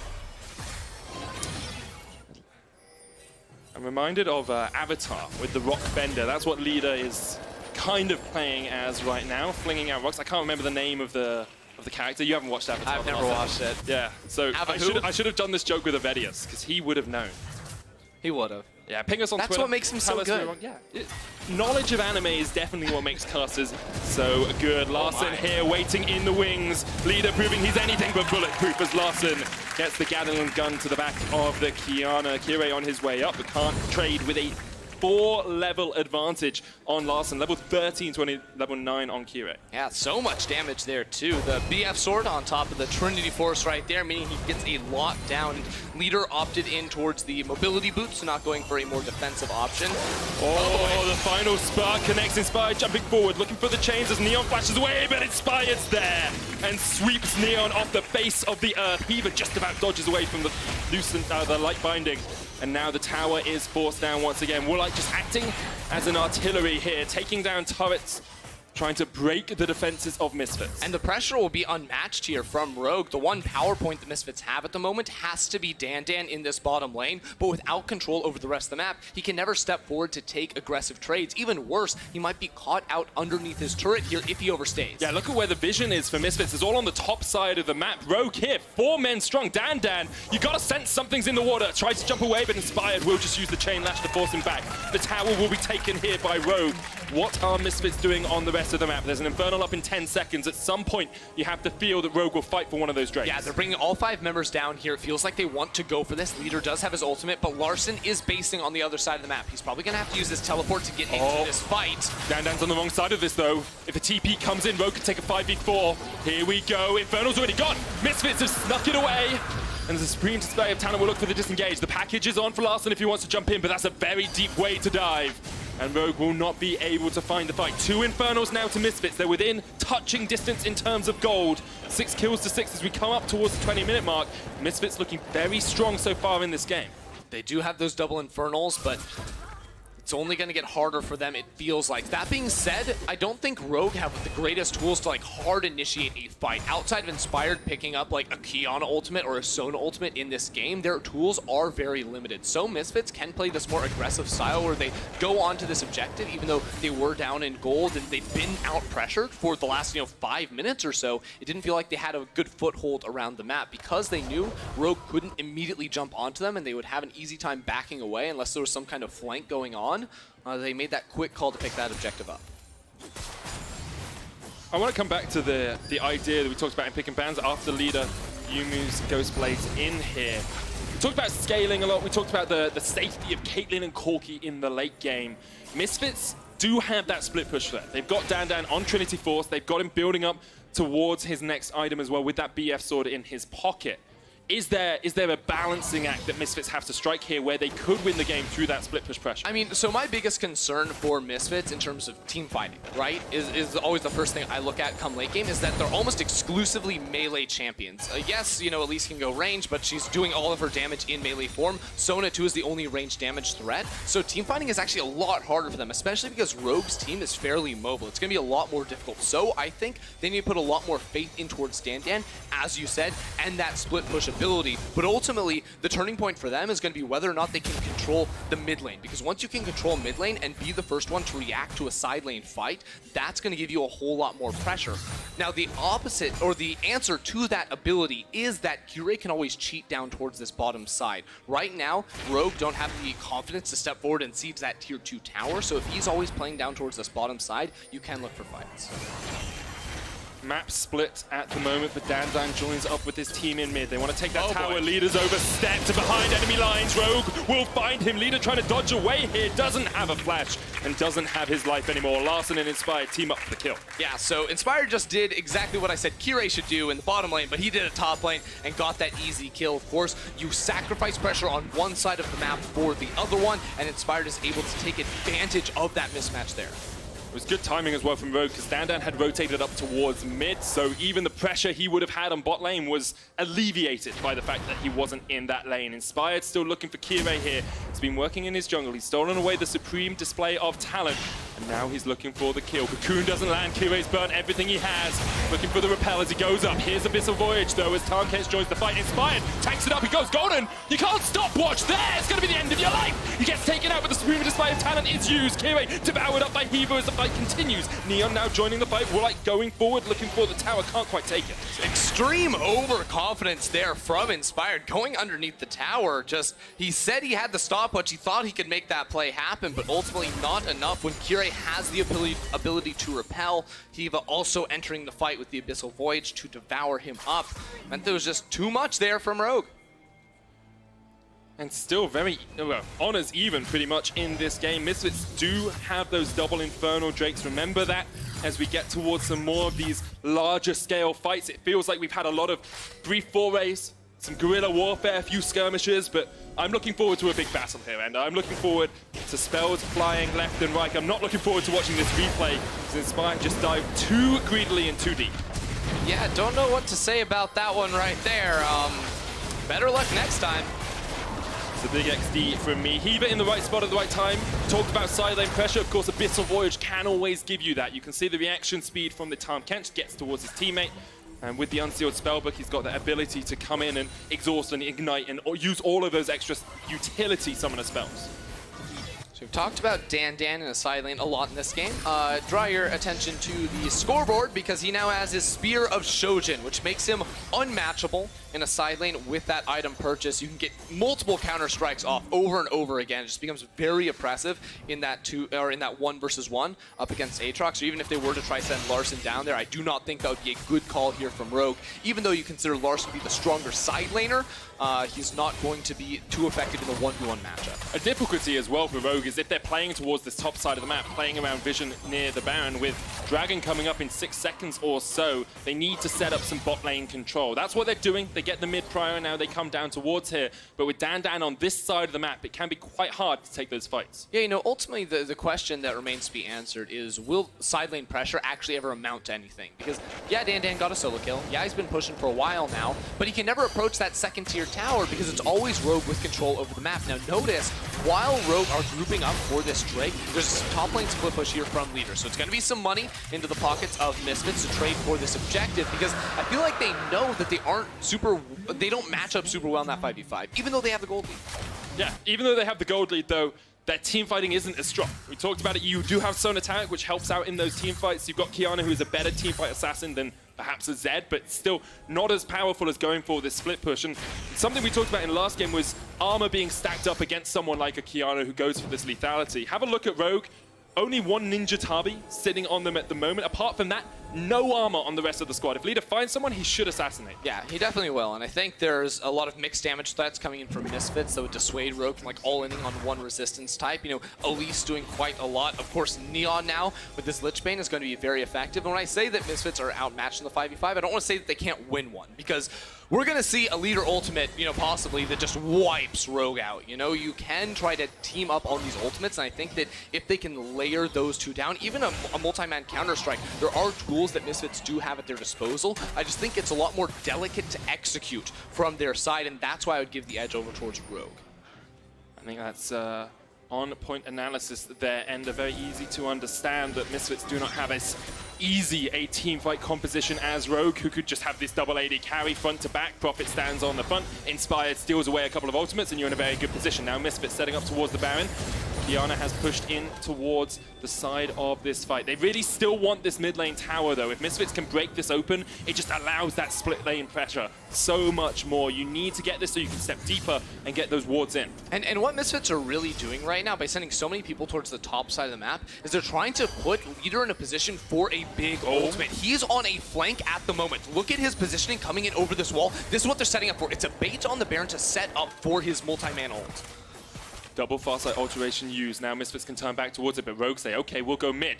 I'm reminded of Avatar with the rock bender. That's what Leader is kind of playing as right now, flinging out rocks. I can't remember the name of the character. You haven't watched Avatar? I've never watched it. Yeah, so I should have done this joke with Avedius, because he would have known. He would have. Yeah, ping us on Twitter. That's what makes him so good. Yeah, knowledge of anime is definitely what makes casters so good. Larson here, waiting in the wings. Leader proving he's anything but bulletproof as Larson gets the Gatling gun to the back of the Kiana. Kirei on his way up, but can't trade with a 4-level advantage on Larson. Level 13 to level 9 on Kirei. Yeah, so much damage there too. The BF sword on top of the Trinity Force right there, meaning he gets a lot down. And Leader opted in towards the mobility boots, so not going for a more defensive option. Oh, the final spark connects. Inspired jumping forward, looking for the chains as Neon flashes away, but Inspired's there and sweeps Neon off the face of the earth. Heaver just about dodges away from the the light binding. And now the tower is forced down once again. Woolite just acting as an artillery here, taking down turrets, trying to break the defenses of Misfits. And the pressure will be unmatched here from Rogue. The one power point the Misfits have at the moment has to be Dandan in this bottom lane, but without control over the rest of the map, he can never step forward to take aggressive trades. Even worse, he might be caught out underneath his turret here if he overstays. Yeah, look at where the vision is for Misfits. It's all on the top side of the map. Rogue here, 4 men strong. Dandan, you gotta sense something's in the water. Tries to jump away, but Inspired will just use the chain lash to force him back. The tower will be taken here by Rogue. What are Misfits doing on the rest of the map? There's an Infernal up in 10 seconds. At some point, you have to feel that Rogue will fight for one of those drakes. Yeah, they're bringing all 5 members down here. It feels like they want to go for this. Leader does have his ultimate, but Larson is basing on the other side of the map. He's probably going to have to use his teleport to get into this fight. Dandan's on the wrong side of this, though. If a TP comes in, Rogue can take a 5v4. Here we go. Infernal's already gone. Misfits have snuck it away. And there's a supreme display of talent. We'll look for the disengage. The package is on for Larson if he wants to jump in, but that's a very deep way to dive. And Rogue will not be able to find the fight. 2 Infernals now to Misfits. They're within touching distance in terms of gold. 6 kills to 6 as we come up towards the 20-minute mark. Misfits looking very strong so far in this game. They do have those double Infernals, but it's only going to get harder for them, it feels like. That being said, I don't think Rogue have the greatest tools to like hard initiate a fight. Outside of Inspired picking up like a Kiana ultimate or a Sona ultimate in this game, their tools are very limited. So Misfits can play this more aggressive style where they go on to this objective, even though they were down in gold and they've been out-pressured for the last 5 minutes or so. It didn't feel like they had a good foothold around the map because they knew Rogue couldn't immediately jump onto them and they would have an easy time backing away unless there was some kind of flank going on. They made that quick call to pick that objective up. I want to come back to the idea that we talked about in pick and bans after Leader Yumu's Ghost Blades in here. We talked about scaling a lot. We talked about the safety of Caitlyn and Corki in the late game. Misfits do have that split push threat. They've got Dandan on Trinity Force. They've got him building up towards his next item as well with that BF sword in his pocket. Is there a balancing act that Misfits have to strike here where they could win the game through that split push pressure? I mean, so my biggest concern for Misfits in terms of team fighting, right, is always the first thing I look at come late game is that they're almost exclusively melee champions. Yes, Elise can go range, but she's doing all of her damage in melee form. Sona, too, is the only range damage threat. So team fighting is actually a lot harder for them, especially because Rogue's team is fairly mobile. It's going to be a lot more difficult. So I think they need to put a lot more faith in towards Dandan, as you said, and that split push ability. But ultimately, the turning point for them is going to be whether or not they can control the mid lane. Because once you can control mid lane and be the first one to react to a side lane fight, that's going to give you a whole lot more pressure. Now, the opposite, or the answer to that ability is that Kirei can always cheat down towards this bottom side. Right now, Rogue don't have the confidence to step forward and siege that tier 2 tower, so if he's always playing down towards this bottom side, you can look for fights. Map split at the moment, but Dandan joins up with his team in mid. They want to take that tower. Boy. Leader's overstepped behind enemy lines. Rogue will find him. Leader trying to dodge away here. Doesn't have a flash and doesn't have his life anymore. Larson and Inspired team up for the kill. Yeah, so Inspired just did exactly what I said Kirei should do in the bottom lane, but he did a top lane and got that easy kill. Of course, you sacrifice pressure on one side of the map for the other one, and Inspired is able to take advantage of that mismatch there. It was good timing as well from Rogue because Dandan had rotated up towards mid, so even the pressure he would have had on bot lane was alleviated by the fact that he wasn't in that lane. Inspired still looking for Kirei here. He's been working in his jungle. He's stolen away the supreme display of talent, and now he's looking for the kill. Cocoon doesn't land. Kirei's burnt everything he has. Looking for the repel as he goes up. Here's Abyssal Voyage, though, as Tarkes joins the fight. Inspired tanks it up. He goes golden. You can't stop watch there. It's going to be the end of your life. He gets taken out, but the supreme display of talent is used. Kirei devoured up by Heaver as the fight continues. Neon now joining the fight. Woolite going forward, looking for the tower. Can't quite take it. Extreme overconfidence there from Inspired. Going underneath the tower. Just, he said he had the stopwatch. He thought he could make that play happen, but ultimately not enough when Kirei has the ability to repel. Hiva also entering the fight with the Abyssal Voyage to devour him up. Meant there was just too much there from Rogue. And still very, well, honors even pretty much in this game. Misfits do have those double Infernal Drakes. Remember that as we get towards some more of these larger scale fights. It feels like we've had a lot of brief forays, some guerrilla warfare, a few skirmishes, but I'm looking forward to a big battle here, and I'm looking forward to spells flying left and right. I'm not looking forward to watching this replay, because Inspired just dived too greedily and too deep. Yeah, don't know what to say about that one right there. Better luck next time. It's a big XD from me. Heaver in the right spot at the right time. Talked about side lane pressure. Of course, Abyssal Voyage can always give you that. You can see the reaction speed from the Tahm Kench gets towards his teammate. And with the Unsealed Spellbook, he's got the ability to come in and exhaust and ignite and use all of those extra utility summoner spells. So we've talked about Dan in a side lane a lot in this game. Draw your attention to the scoreboard because he now has his Spear of Shojin, which makes him unmatchable in a side lane with that item purchase. You can get multiple counter strikes off over and over again. It just becomes very oppressive in that 1v1 up against Aatrox. So even if they were to try send Larssen down there, I do not think that would be a good call here from Rogue. Even though you consider Larssen to be the stronger side laner, he's not going to be too effective in the 1v1 matchup. A difficulty as well for Rogue is if they're playing towards this top side of the map, playing around Vision near the Baron, with Dragon coming up in 6 seconds or so, they need to set up some bot lane control. That's what they're doing. They get the mid prior, now they come down towards here. But with Dan on this side of the map, it can be quite hard to take those fights. Yeah, you know, ultimately the question that remains to be answered is, will side lane pressure actually ever amount to anything? Because, yeah, Dan got a solo kill. Yeah, he's been pushing for a while now, but he can never approach that second tier tower because it's always Rogue with control over the map. Now notice, while Rogue are grouping up for this Drake, there's a top lane split push here from Leader. So it's going to be some money into the pockets of Misfits to trade for this objective, because I feel like they know that they don't match up super well in that 5v5, even though they have the gold lead. Yeah, even though they have the gold lead though, their team fighting isn't as strong. We talked about it, you do have Sonar Taric, which helps out in those team fights. You've got Qiyana, who is a better team fight assassin than perhaps a Zed, but still not as powerful as going for this split push. And something we talked about in the last game was armor being stacked up against someone like a Qiyana who goes for this lethality. Have a look at Rogue. Only one Ninja Tabi sitting on them at the moment. Apart from that, no armor on the rest of the squad. If Leader finds someone, he should assassinate. Yeah, he definitely will. And I think there's a lot of mixed damage threats coming in from Misfits that would dissuade Rogue from like all-inning on one resistance type. You know, Elise doing quite a lot. Of course, Neon now with this Lich Bane is going to be very effective. And when I say that Misfits are outmatched in the 5v5, I don't want to say that they can't win one, because we're going to see a Leader ultimate, you know, possibly that just wipes Rogue out. You know, you can try to team up on these ultimates, and I think that if they can layer those two down, even a multi-man Counter-Strike, there are tools that Misfits do have at their disposal. I just think it's a lot more delicate to execute from their side, and that's why I would give the edge over towards Rogue. I think that's on-point analysis there, and very easy to understand that Misfits do not have as easy a teamfight composition as Rogue, who could just have this double AD carry front to back. Prophet stands on the front, Inspired steals away a couple of ultimates, and you're in a very good position. Now Misfits setting up towards the Baron. Qiyana has pushed in towards the side of this fight. They really still want this mid lane tower though. If Misfits can break this open, it just allows that split lane pressure so much more. You need to get this so you can step deeper and get those wards in. And what Misfits are really doing right now by sending so many people towards the top side of the map is they're trying to put Leader in a position for a big ultimate. He's on a flank at the moment. Look at his positioning coming in over this wall. This is what they're setting up for. It's a bait on the Baron to set up for his multi-man ult. Double Farsight Alteration used. Now Misfits can turn back towards it, but Rogue say, okay, we'll go mid.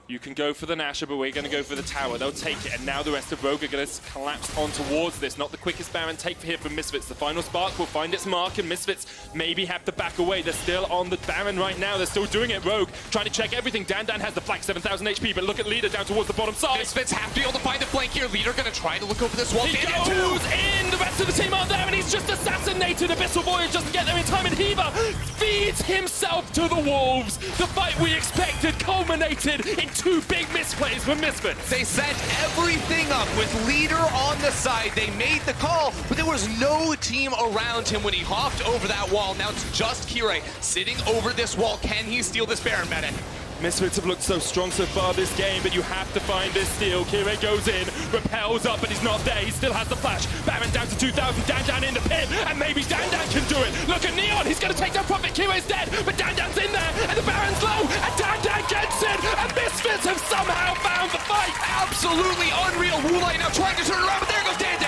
You can go for the Nasher, but we're going to go for the tower. They'll take it, and now the rest of Rogue are going to collapse on towards this. Not the quickest Baron take here from Misfits. The final spark will find its mark, and Misfits maybe have to back away. They're still on the Baron right now. They're still doing it. Rogue trying to check everything. Dan has the flank, 7,000 HP, but look at Leader down towards the bottom side. Misfits have to be able to find the flank here. Leader going to try to look over this wall. He goes in! The rest of the team aren't there, and he's just assassinated. Abyssal Voyage doesn't get there in time, and Heaver feeds himself to the wolves. The fight we expected culminated in two big misplays for Misfits. They set everything up with Leader on the side. They made the call, but there was no team around him when he hopped over that wall. Now it's just Kirei sitting over this wall. Can he steal this Baron, Medic? Misfits have looked so strong so far this game, but you have to find this steal. Kirei goes in, repels up, but he's not there. He still has the flash. Baron down to 2,000, Dan in the pit, and maybe Dan can do it. Look at Neon, he's going to take down Prophet. Kirei's dead, but Dan's in there, and the Baron's low, and Dan gets it, and Misfits have somehow found the fight. Absolutely unreal. Wulai now trying to turn around, but there goes Dan.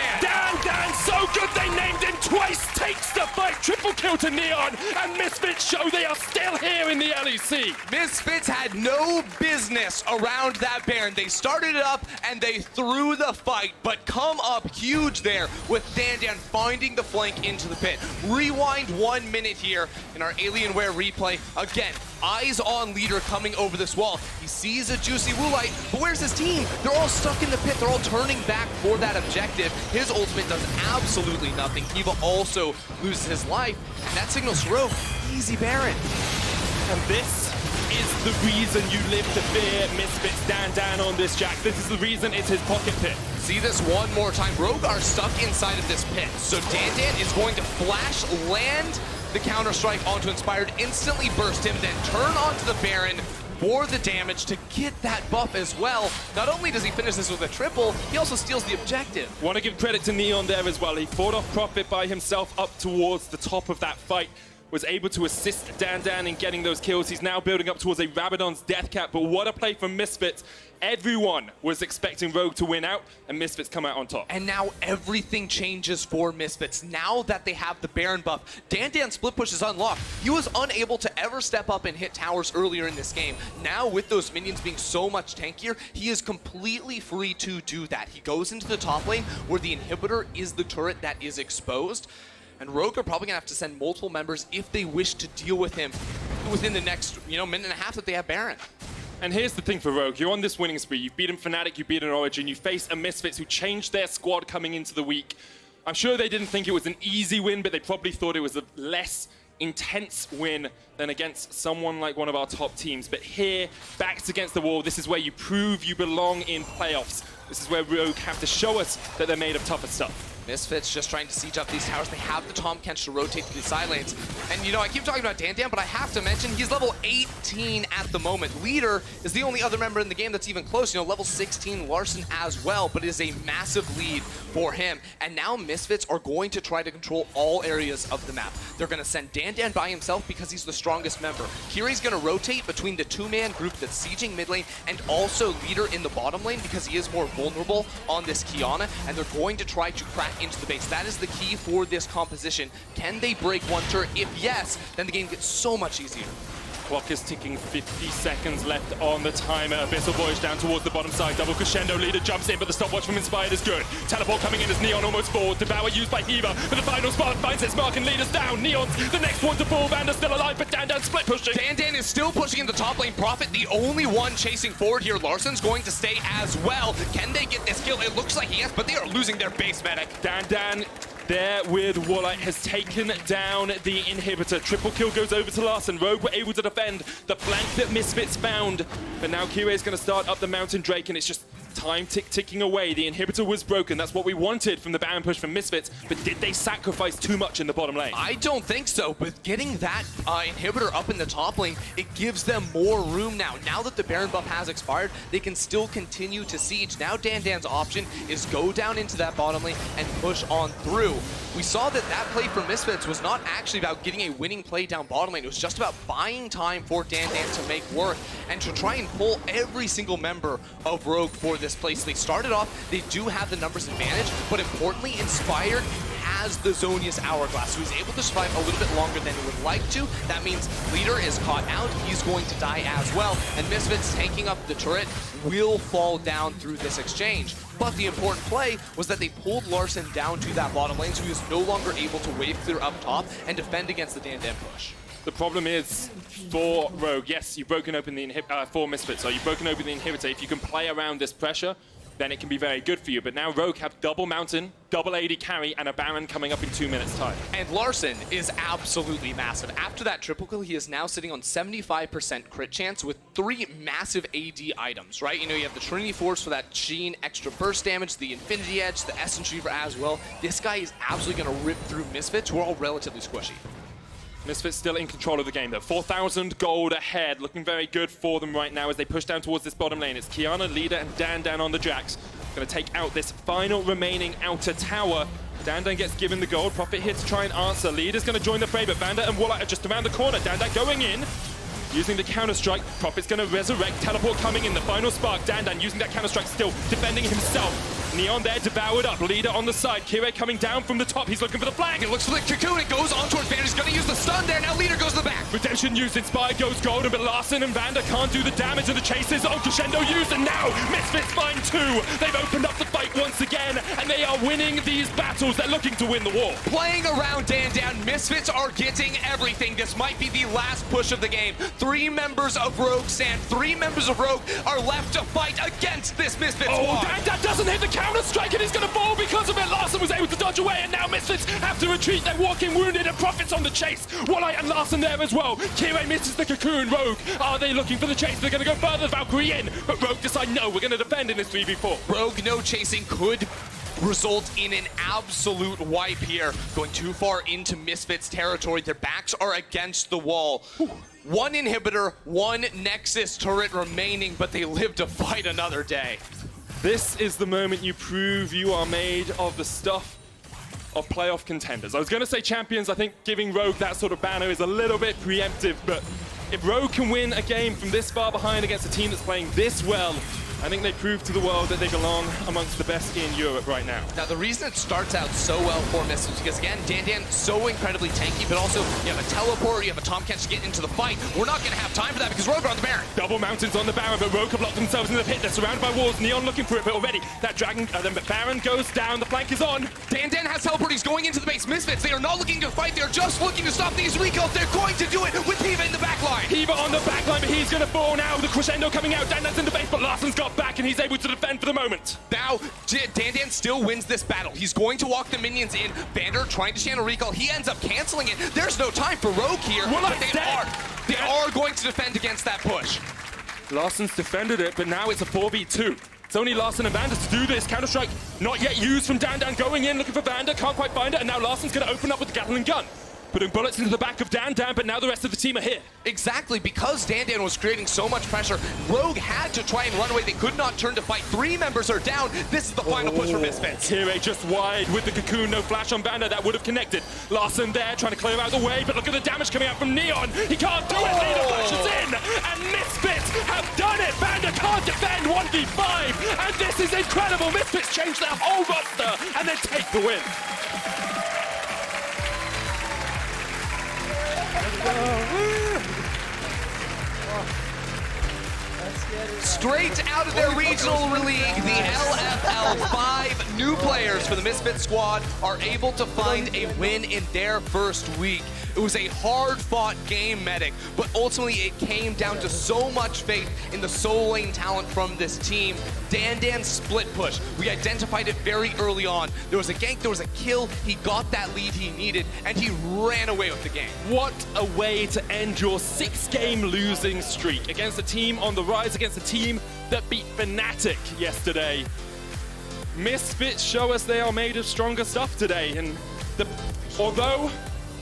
Dan, so good they named him twice, takes the fight triple kill to Neon, and Misfits show they are still here in the LEC. Misfits had no business around that Baron. They started it up and they threw the fight, but come up huge there with Dandan finding the flank into the pit. Rewind 1 minute here in our Alienware replay. Again, eyes on Leader coming over this wall. He sees a juicy Woolite, but where's his team? They're all stuck in the pit. They're all turning back for that objective. His ultimate does absolutely nothing. Kiva also loses his life, and that signals Rogue. Easy Baron. And this is the reason you live to fear Misfits Dandan on this Jack. This is the reason it's his pocket pit. See this one more time. Rogue are stuck inside of this pit. So Dandan is going to flash, land the counter-strike onto Inspired, instantly burst him, then turn onto the Baron for the damage to get that buff as well. Not only does he finish this with a triple, he also steals the objective. Want to give credit to Neon there as well. He fought off Profit by himself up towards the top of that fight. Was able to assist Dandan in getting those kills. He's now building up towards a Rabadon's death cap, but what a play from Misfits. Everyone was expecting Rogue to win out, and Misfits come out on top. And now everything changes for Misfits. Now that they have the Baron buff, Dandan's split push is unlocked. He was unable to ever step up and hit towers earlier in this game. Now with those minions being so much tankier, he is completely free to do that. He goes into the top lane where the inhibitor is the turret that is exposed. And Rogue are probably going to have to send multiple members if they wish to deal with him within the next, minute and a half that they have Baron. And here's the thing for Rogue. You're on this winning spree. You've beaten Fnatic, you've beaten Origin, you face a Misfits who changed their squad coming into the week. I'm sure they didn't think it was an easy win, but they probably thought it was a less intense win than against someone like one of our top teams. But here, backs against the wall, this is where you prove you belong in playoffs. This is where Rogue have to show us that they're made of tougher stuff. Misfits just trying to siege up these towers. They have the Tahm Kench to rotate to the side lanes. And, I keep talking about Dandan, but I have to mention he's level 18 at the moment. Leader is the only other member in the game that's even close. Level 16 Larson as well, but it is a massive lead for him. And now Misfits are going to try to control all areas of the map. They're going to send Dandan by himself because he's the strongest member. Kiri's going to rotate between the two-man group that's sieging mid lane and also Leader in the bottom lane because he is more vulnerable on this Kiana, and they're going to try to crack into the base. That is the key for this composition. Can they break one turret? If yes, then the game gets so much easier. Clock is ticking, 50 seconds left on the timer. Abyssal Voyage down towards the bottom side. Double crescendo, Leader jumps in, but the stopwatch from Inspired is good. Teleport coming in as Neon almost falls. Devour used by Hiva, but the final spark finds its mark and Leader's down. Neon's the next one to fall. Vanda's still alive, but Dandan split pushing. Dandan is still pushing in the top lane. Prophet, the only one chasing forward here. Larson's going to stay as well. Can they get this kill? It looks like yes, but they are losing their base medic. Dandan there with Woolite has taken down the inhibitor. Triple kill goes over to Larson. Rogue were able to defend the flank that Misfits found. But now Kire is going to start up the Mountain Drake, and it's just time ticking away. The inhibitor was broken. That's what we wanted from the Baron push from Misfits. But did they sacrifice too much in the bottom lane? I don't think so. With getting that inhibitor up in the top lane, it gives them more room now. Now that the Baron buff has expired, they can still continue to siege. Now Dandan's option is go down into that bottom lane and push on through. We saw that play from Misfits was not actually about getting a winning play down bottom lane. It was just about buying time for Dandan to make work and to try and pull every single member of Rogue for this play. So they started off, they do have the numbers advantage, but importantly, Inspired has the Zhonya's Hourglass, who is able to survive a little bit longer than he would like to. That means Leader is caught out, he's going to die as well, and Misfits tanking up the turret will fall down through this exchange. But the important play was that they pulled Larson down to that bottom lane, so he was no longer able to wave clear up top and defend against the Dandan push. The problem is, for Rogue, yes, you've broken open the for Misfits, so you've broken open the inhibitor. If you can play around this pressure, then it can be very good for you. But now Rogue have double Mountain, double AD carry, and a Baron coming up in 2 minutes' time. And Larson is absolutely massive. After that triple kill, he is now sitting on 75% crit chance with 3 massive AD items, right? You have the Trinity Force for that Sheen extra burst damage, the Infinity Edge, the Essence Reaver as well. This guy is absolutely going to rip through Misfits, who are all relatively squishy. Misfits still in control of the game though. 4,000 gold ahead, looking very good for them right now as they push down towards this bottom lane. It's Kiana, Leader, and Dandan on the Jax. Gonna take out this final remaining outer tower. Dandan gets given the gold. Prophet here to try and answer. Leader's gonna join the fray, but Vanda and Woolite are just around the corner. Dandan going in. Using the counter-strike, Prophet's gonna resurrect, teleport coming in, the final spark. Dandan using that counter-strike still, defending himself. Neon there, devoured up. Leader on the side. Kirei coming down from the top. He's looking for the flag. It looks for the Cocoon. It goes on towards Vander. He's going to use the stun there. Now Leader goes to the back. Redemption used. Inspired goes golden, but Larson and Vander can't do the damage of the chases. Oh, Crescendo used, and now Misfits find two. They've opened up the fight once again, and they are winning these battles. They're looking to win the war. Playing around Dan, Misfits are getting everything. This might be the last push of the game. 3 members of Rogue stand. 3 members of Rogue are left to fight against this Misfits squad. Dan doesn't hit the counter-strike, and he's going to fall because of it. Larson was able to dodge away, and now Misfits have to retreat. They're walking wounded, and Profit's on the chase. Walleye and Larson there as well. Kirei misses the Cocoon. Rogue, are they looking for the chase? They're going to go further. Valkyrie in, but Rogue decide, no, we're going to defend in this 3v4. Rogue no chasing could result in an absolute wipe here. Going too far into Misfits territory. Their backs are against the wall. 1 inhibitor, 1 Nexus turret remaining, but they live to fight another day. This is the moment you prove you are made of the stuff of playoff contenders. I was going to say champions. I think giving Rogue that sort of banner is a little bit preemptive, but if Rogue can win a game from this far behind against a team that's playing this well, I think they prove to the world that they belong amongst the best in Europe right now. Now, the reason it starts out so well for Misfits is because, again, Dan so incredibly tanky, but also you have a teleport, you have a Tom Kench to get into the fight. We're not going to have time for that because Rogue are on the Baron. Double mountains on the Baron, but Rogue have locked themselves in the pit. They're surrounded by walls. Neon looking for it, but already that Dragon, then Baron goes down. The flank is on. Dan has teleport. He's going into the base. Misfits, they are not looking to fight. They're just looking to stop these recalls. They're going to do it with P.Va in the back line. P.Va on the back line, but he's going to fall now. The Crescendo coming out. Dan's in the base, but Larson's got back, and he's able to defend for the moment. Now, Dan still wins this battle. He's going to walk the minions in. Vander trying to channel recall. He ends up canceling it. There's no time for Rogue here, but they are going to defend against that push. Larson's defended it, but now it's a 4v2. It's only Larson and Vander to do this. Counter-strike not yet used from Dan going in, looking for Vander, can't quite find it, and now Larson's going to open up with the Gatling gun. Putting bullets into the back of Dan, but now the rest of the team are here. Exactly, because Dan was creating so much pressure, Rogue had to try and run away. They could not turn to fight. 3 members are down. This is the final push for Misfits. Kirei just wide with the Cocoon, no flash on Vander, that would have connected. Larson there, trying to clear out the way, but look at the damage coming out from Neon. He can't do it, Leader flashes in, and Misfits have done it. Vander can't defend 1v5, and this is incredible. Misfits change their whole roster, and then take the win. Straight out of their regional league, the LFL, 5 new players for the Misfits squad are able to find a win in their first week. It was a hard-fought game, Medic, but ultimately it came down to so much faith in the solo lane talent from this team. Dan's split push. We identified it very early on. There was a gank, there was a kill. He got that lead he needed, and he ran away with the game. What a way to end your 6-game losing streak against a team on the rise, against a team that beat Fnatic yesterday. Misfits show us they are made of stronger stuff today, and although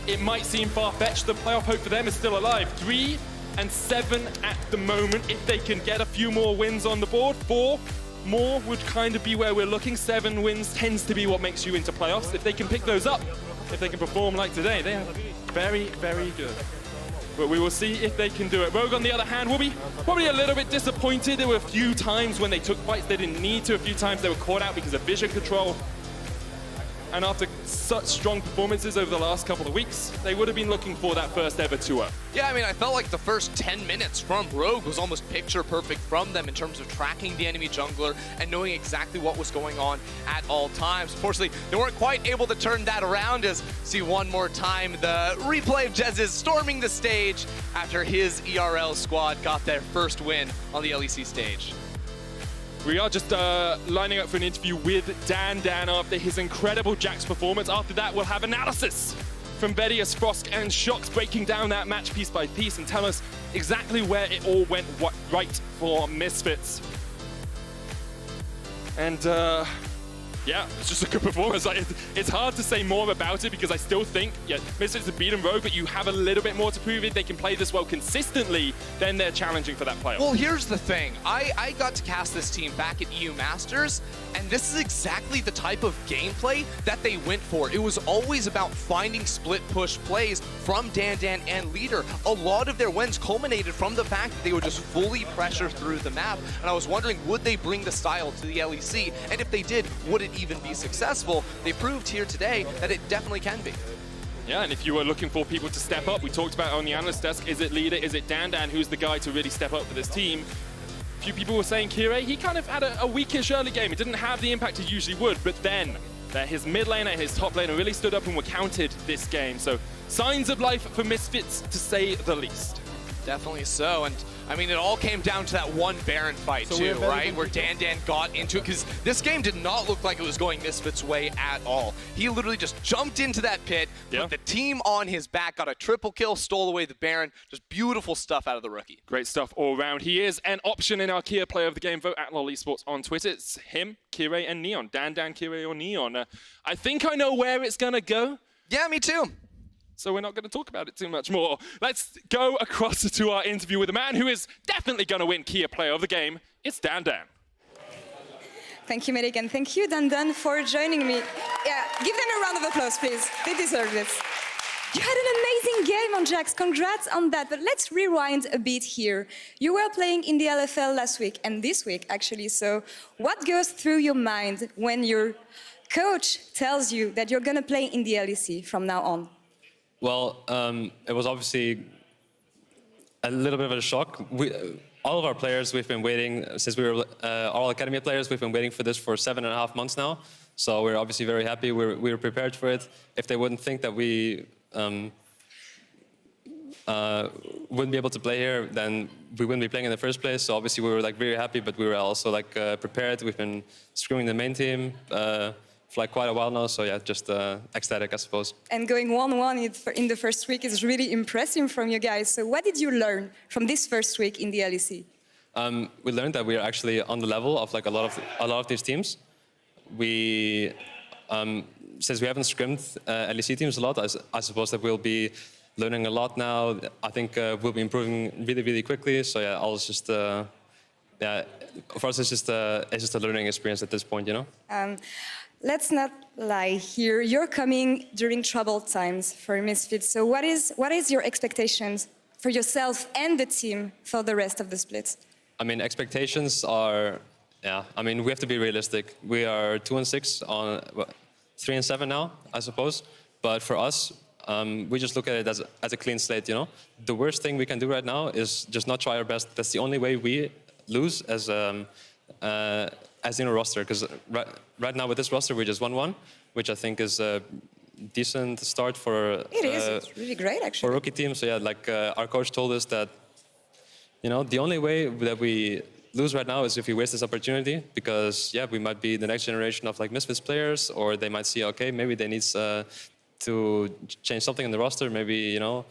it might seem far-fetched, the playoff hope for them is still alive. 3-7 at the moment. If they can get a few more wins on the board, 4 more would kind of be where we're looking. 7 wins tends to be what makes you into playoffs. If they can pick those up, if they can perform like today, they are very, very good. But we will see if they can do it. Rogue, on the other hand, will be probably a little bit disappointed. There were a few times when they took fights they didn't need to. A few times they were caught out because of vision control. And after such strong performances over the last couple of weeks, they would have been looking for that first ever 2-0. Yeah, I mean, I felt like the first 10 minutes from Rogue was almost picture perfect from them in terms of tracking the enemy jungler and knowing exactly what was going on at all times. Unfortunately, they weren't quite able to turn that around, as see one more time the replay of Jez storming the stage after his ERL squad got their first win on the LEC stage. We are just lining up for an interview with Dan after his incredible Jax performance. After that, we'll have analysis from Vedius, Frosk, and Shocks, breaking down that match piece by piece and tell us exactly where it all went right for Misfits. And Yeah, it's just a good performance. Like, it's hard to say more about it because I still think, yeah, Misfits have beaten Rogue, but you have a little bit more to prove. If they can play this well consistently, then they're challenging for that playoff. Well, here's the thing. I got to cast this team back at EU Masters, and this is exactly the type of gameplay that they went for. It was always about finding split push plays from Dan and Leader. A lot of their wins culminated from the fact that they would just fully pressure through the map, and I was wondering, would they bring the style to the LEC? And if they did, would it even be successful? They proved here today that it definitely can be. Yeah, and if you were looking for people to step up, we talked about on the analyst desk, is it Leader, is it Dan, who's the guy to really step up for this team? A few people were saying Kirei, he kind of had a weakish early game. He didn't have the impact he usually would, but then his mid laner, his top laner really stood up and were counted this game. So signs of life for Misfits, to say the least. Definitely so, and I mean, it all came down to that one Baron fight too, right? Where Dan got into it, because this game did not look like it was going Misfits' way at all. He literally just jumped into that pit, put the team on his back, got a triple kill, stole away the Baron. Just beautiful stuff out of the rookie. Great stuff all around. He is an option in our Kia Player of the Game vote at LOL Esports on Twitter. It's him, Kirei, and Neon. Dan, Kirei, or Neon. I think I know where it's gonna go. Yeah, me too. So we're not going to talk about it too much more. Let's go across to our interview with a man who is definitely going to win Kia Player of the Game. It's Dan. Thank you, Medic, and thank you, Dan, for joining me. Yeah, give them a round of applause, please. They deserve this. You had an amazing game on Jax. Congrats on that. But let's rewind a bit here. You were playing in the LFL last week, and this week, actually. So what goes through your mind when your coach tells you that you're going to play in the LEC from now on? Well, it was obviously a little bit of a shock. All of our players, we've been waiting, since we were all Academy players, we've been waiting for this for 7.5 months now. So we're obviously very happy. We were prepared for it. If they wouldn't think that we wouldn't be able to play here, then we wouldn't be playing in the first place. So obviously we were like very happy, but we were also like prepared. We've been screwing the main team for like quite a while now, so yeah, just ecstatic, I suppose. And going 1-1 in the first week is really impressive from you guys. So what did you learn from this first week in the LEC? We learned that we are actually on the level of like a lot of these teams. We, since we haven't scrimmed LEC teams a lot, I suppose that we'll be learning a lot now. I think we'll be improving really, really quickly. So yeah, I'll just yeah, for us it's just a learning experience at this point, you know. Let's not lie here. You're coming during troubled times for Misfits. So what is your expectations for yourself and the team for the rest of the split? I mean, expectations are, yeah. I mean, we have to be realistic. We are 2-6 on 3-7 now, I suppose. But for us, we just look at it as a clean slate. You know, the worst thing we can do right now is just not try our best. That's the only way we lose as in a roster, because right now with this roster we just 1-1, which I think is a decent start for it's really great actually for a rookie team. So yeah, like our coach told us that, you know, the only way that we lose right now is if we waste this opportunity, because yeah, we might be the next generation of like Misfits players, or they might see, okay, maybe they need to change something in the roster, maybe, you know,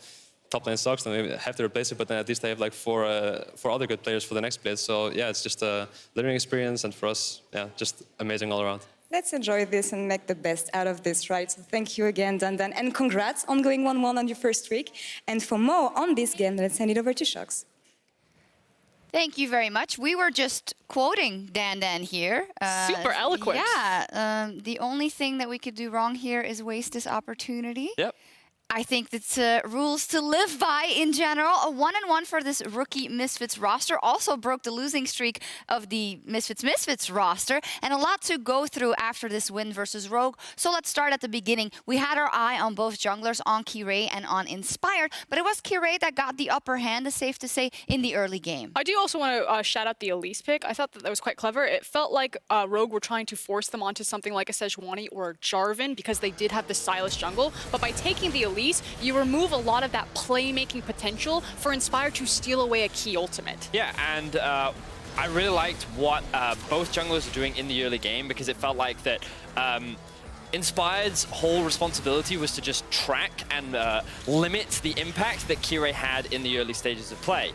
top lane sucks, then they have to replace it, but then at least they have like four other good players for the next split. So yeah, it's just a learning experience, and for us, yeah, just amazing all around. Let's enjoy this and make the best out of this, right? So thank you again, Dan, and congrats on going 1-1 on your first week. And for more on this game, let's hand it over to Shox. Thank you very much. We were just quoting Dan here. Super eloquent. Yeah. The only thing that we could do wrong here is waste this opportunity. Yep. I think that's rules to live by in general. A 1-1 for this rookie Misfits roster also broke the losing streak of the Misfits roster, and a lot to go through after this win versus Rogue. So let's start at the beginning. We had our eye on both junglers, on Kirei and on Inspired, but it was Kirei that got the upper hand, is safe to say, in the early game. I do also want to shout out the Elise pick. I thought that was quite clever. It felt like Rogue were trying to force them onto something like a Sejuani or Jarvan, because they did have the Silas jungle, but by taking the Elise, you remove a lot of that playmaking potential for Inspire to steal away a key ultimate. Yeah, and I really liked what both junglers are doing in the early game, because it felt like that Inspired's whole responsibility was to just track and limit the impact that Kirei had in the early stages of play.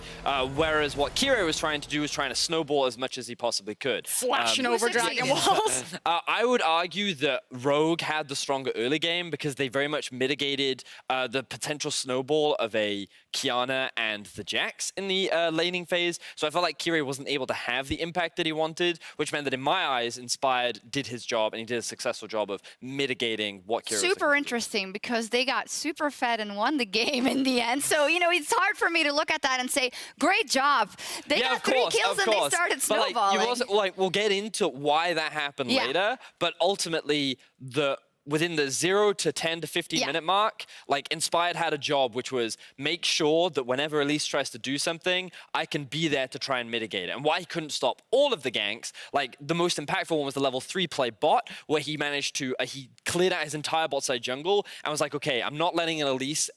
Whereas what Kirei was trying to do was trying to snowball as much as he possibly could. Flashing over Dragon Walls. I would argue that Rogue had the stronger early game because they very much mitigated the potential snowball of a Kiana and the Jax in the laning phase. So I felt like Kirei wasn't able to have the impact that he wanted, which meant that in my eyes, Inspired did his job and he did a successful job of mitigating what Kirei was Super interesting because they got super fed and won the game in the end. So, you know, it's hard for me to look at that and say, great job. They got 3 kills and they started snowballing. But like, you also, like, we'll get into why that happened later, but ultimately within the 0 to 10 to 15 minute mark, like Inspired had a job, which was make sure that whenever Elise tries to do something, I can be there to try and mitigate it. And why he couldn't stop all of the ganks, like the most impactful one was the level 3 play bot, where he managed to, he cleared out his entire bot side jungle and was like, okay, I'm not letting an Elise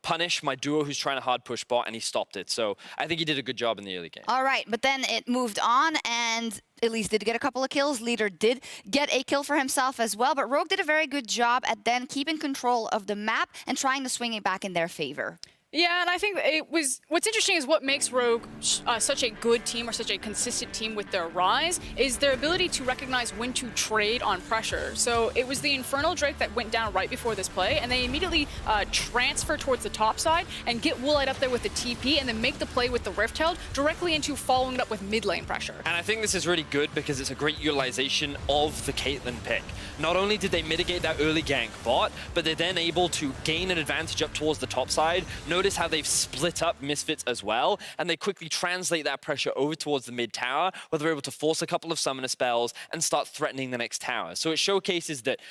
punish my duo who's trying to hard push bot, and he stopped it. So I think he did a good job in the early game. All right, but then it moved on and Elise did get a couple of kills. Leader did get a kill for himself as well, but Rogue did a very good job at then keeping control of the map and trying to swing it back in their favor. Yeah, and I think what's interesting is what makes Rogue such a good team or such a consistent team with their rise is their ability to recognize when to trade on pressure. So it was the Infernal Drake that went down right before this play, and they immediately transfer towards the top side and get Woolite up there with the TP and then make the play with the Rift Herald directly into following it up with mid lane pressure. And I think this is really good because it's a great utilization of the Caitlyn pick. Not only did they mitigate that early gank bot, but they're then able to gain an advantage up towards the top side. Notice how they've split up Misfits as well, and they quickly translate that pressure over towards the mid tower, where they're able to force a couple of summoner spells and start threatening the next tower. So it showcases that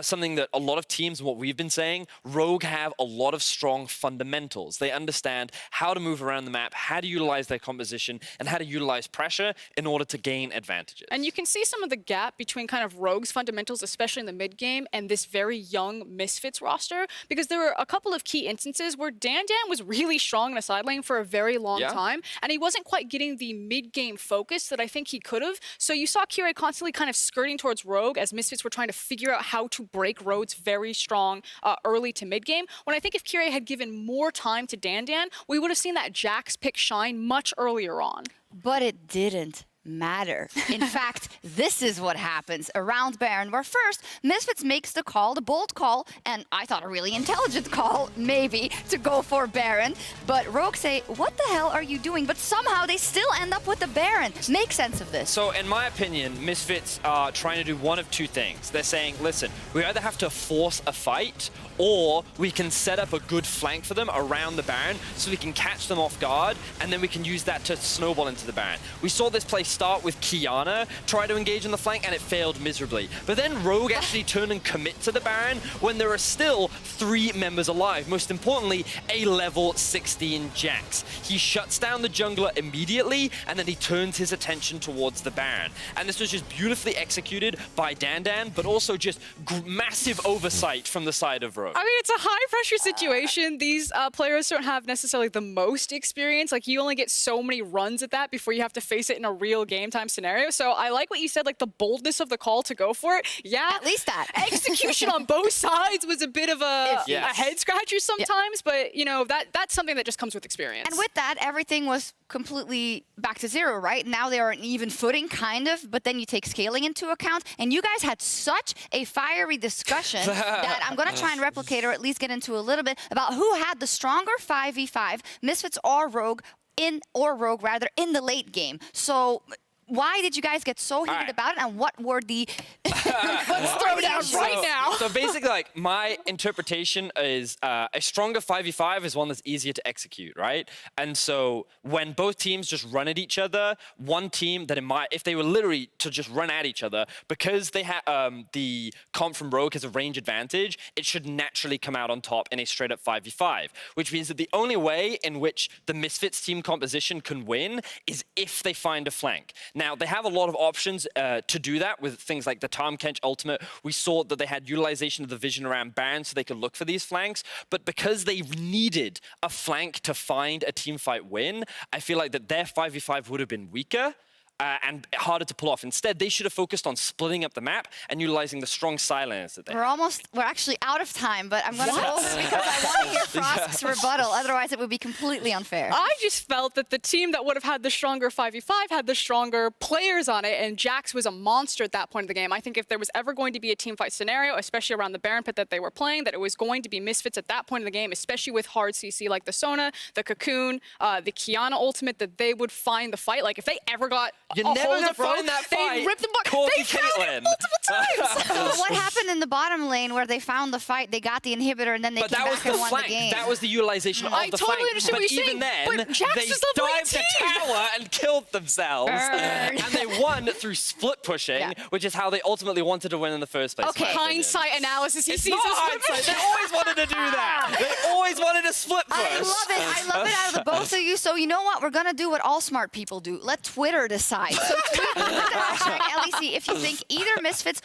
something that a lot of teams, and what we've been saying, Rogue have a lot of strong fundamentals. They understand how to move around the map, how to utilize their composition, and how to utilize pressure in order to gain advantages. And you can see some of the gap between kind of Rogue's fundamentals, especially in the mid game, and this very young Misfits roster, because there were a couple of key instances where Dan was really strong in a side lane for a very long time, and he wasn't quite getting the mid game focus that I think he could have. So you saw Kirei constantly kind of skirting towards Rogue as Misfits were trying to figure out how to break roads very strong early to mid game. When I think if Kirei had given more time to Dan, we would have seen that Jax pick shine much earlier on. But it didn't matter. In fact, this is what happens around Baron, where first Misfits makes the call, the bold call, and I thought a really intelligent call, maybe, to go for Baron. But Rogue say, what the hell are you doing? But somehow they still end up with the Baron. Make sense of this. So in my opinion, Misfits are trying to do one of two things. They're saying, listen, we either have to force a fight, or we can set up a good flank for them around the Baron so we can catch them off guard, and then we can use that to snowball into the Baron. We saw this play start with Kiana, try to engage on the flank, and it failed miserably. But then Rogue actually turn and commit to the Baron when there are still 3 members alive. Most importantly, a level 16 Jax. He shuts down the jungler immediately, and then he turns his attention towards the Baron. And this was just beautifully executed by Dan, but also just massive oversight from the side of Rogue. I mean, it's a high-pressure situation. These players don't have necessarily the most experience. Like, you only get so many runs at that before you have to face it in a real game-time scenario. So I like what you said, like the boldness of the call to go for it. Yeah. At least that. Execution on both sides was a bit of a head-scratcher sometimes, but, you know, that's something that just comes with experience. And with that, everything was completely back to zero, right? Now they are on even footing, kind of, but then you take scaling into account, and you guys had such a fiery discussion that I'm going to try and replicate, or at least get into a little bit, about who had the stronger 5v5, Misfits or Rogue, in the late game. So why did you guys get so heated about it, and what were the let's throw down right now? So basically, like, my interpretation is a stronger 5v5 is one that's easier to execute, right? And so when both teams just run at each other, one team that if they were literally to just run at each other, because they have the comp from Rogue has a range advantage, it should naturally come out on top in a straight up 5v5, which means that the only way in which the Misfits team composition can win is if they find a flank. Now, they have a lot of options to do that with things like the Tom Kench ultimate. We saw that they had utilization of the vision around Baron so they could look for these flanks. But because they needed a flank to find a teamfight win, I feel like that their 5v5 would have been weaker. and harder to pull off. Instead, they should have focused on splitting up the map and utilizing the strong silence that they have. We're actually out of time, but I'm going to go because I want to hear Frost's rebuttal. Otherwise, it would be completely unfair. I just felt that the team that would have had the stronger 5v5 had the stronger players on it, and Jax was a monster at that point of the game. I think if there was ever going to be a team fight scenario, especially around the Baron pit that they were playing, that it was going to be Misfits at that point of the game, especially with hard CC like the Sona, the Cocoon, the Kiana ultimate, that they would find the fight. Like, if they ever got You're a never hold gonna of Rogue, find that fight. they'd rip the butt. Call They me found Caitlyn. it multiple times. But what happened in the bottom lane where they found the fight, they got the inhibitor, and then they But came that was back the and won flank. the game? That was the utilization of I the totally flank. understand But what you're even saying, then, but Jax they is level dived the 18. tower and killed themselves. Burn. And they won through split pushing, Yeah. which is how they ultimately wanted to win in the first place. Okay. in my opinion. Hindsight analysis. He It's sees not this hindsight. They always wanted to do that. They always wanted to split push. I love it. I love it out of the both of you. So you know what? We're going to do what all smart people do. Let Twitter decide. So tweet with the hashtag LEC if you think either Misfits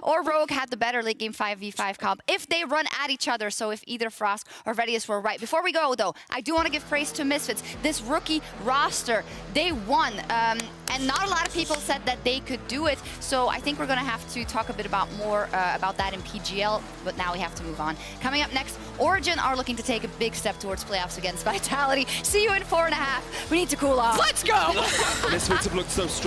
or Rogue had the better late game 5v5 comp. If they run at each other, so if either Frost or Vedius were right. Before we go, though, I do want to give praise to Misfits. This rookie roster, they won. And not a lot of people said that they could do it. So I think we're going to have to talk a bit more about that in PGL. But now we have to move on. Coming up next, Origin are looking to take a big step towards playoffs against Vitality. See you in 4.5. We need to cool off. Let's go. Misfits have looked so strong.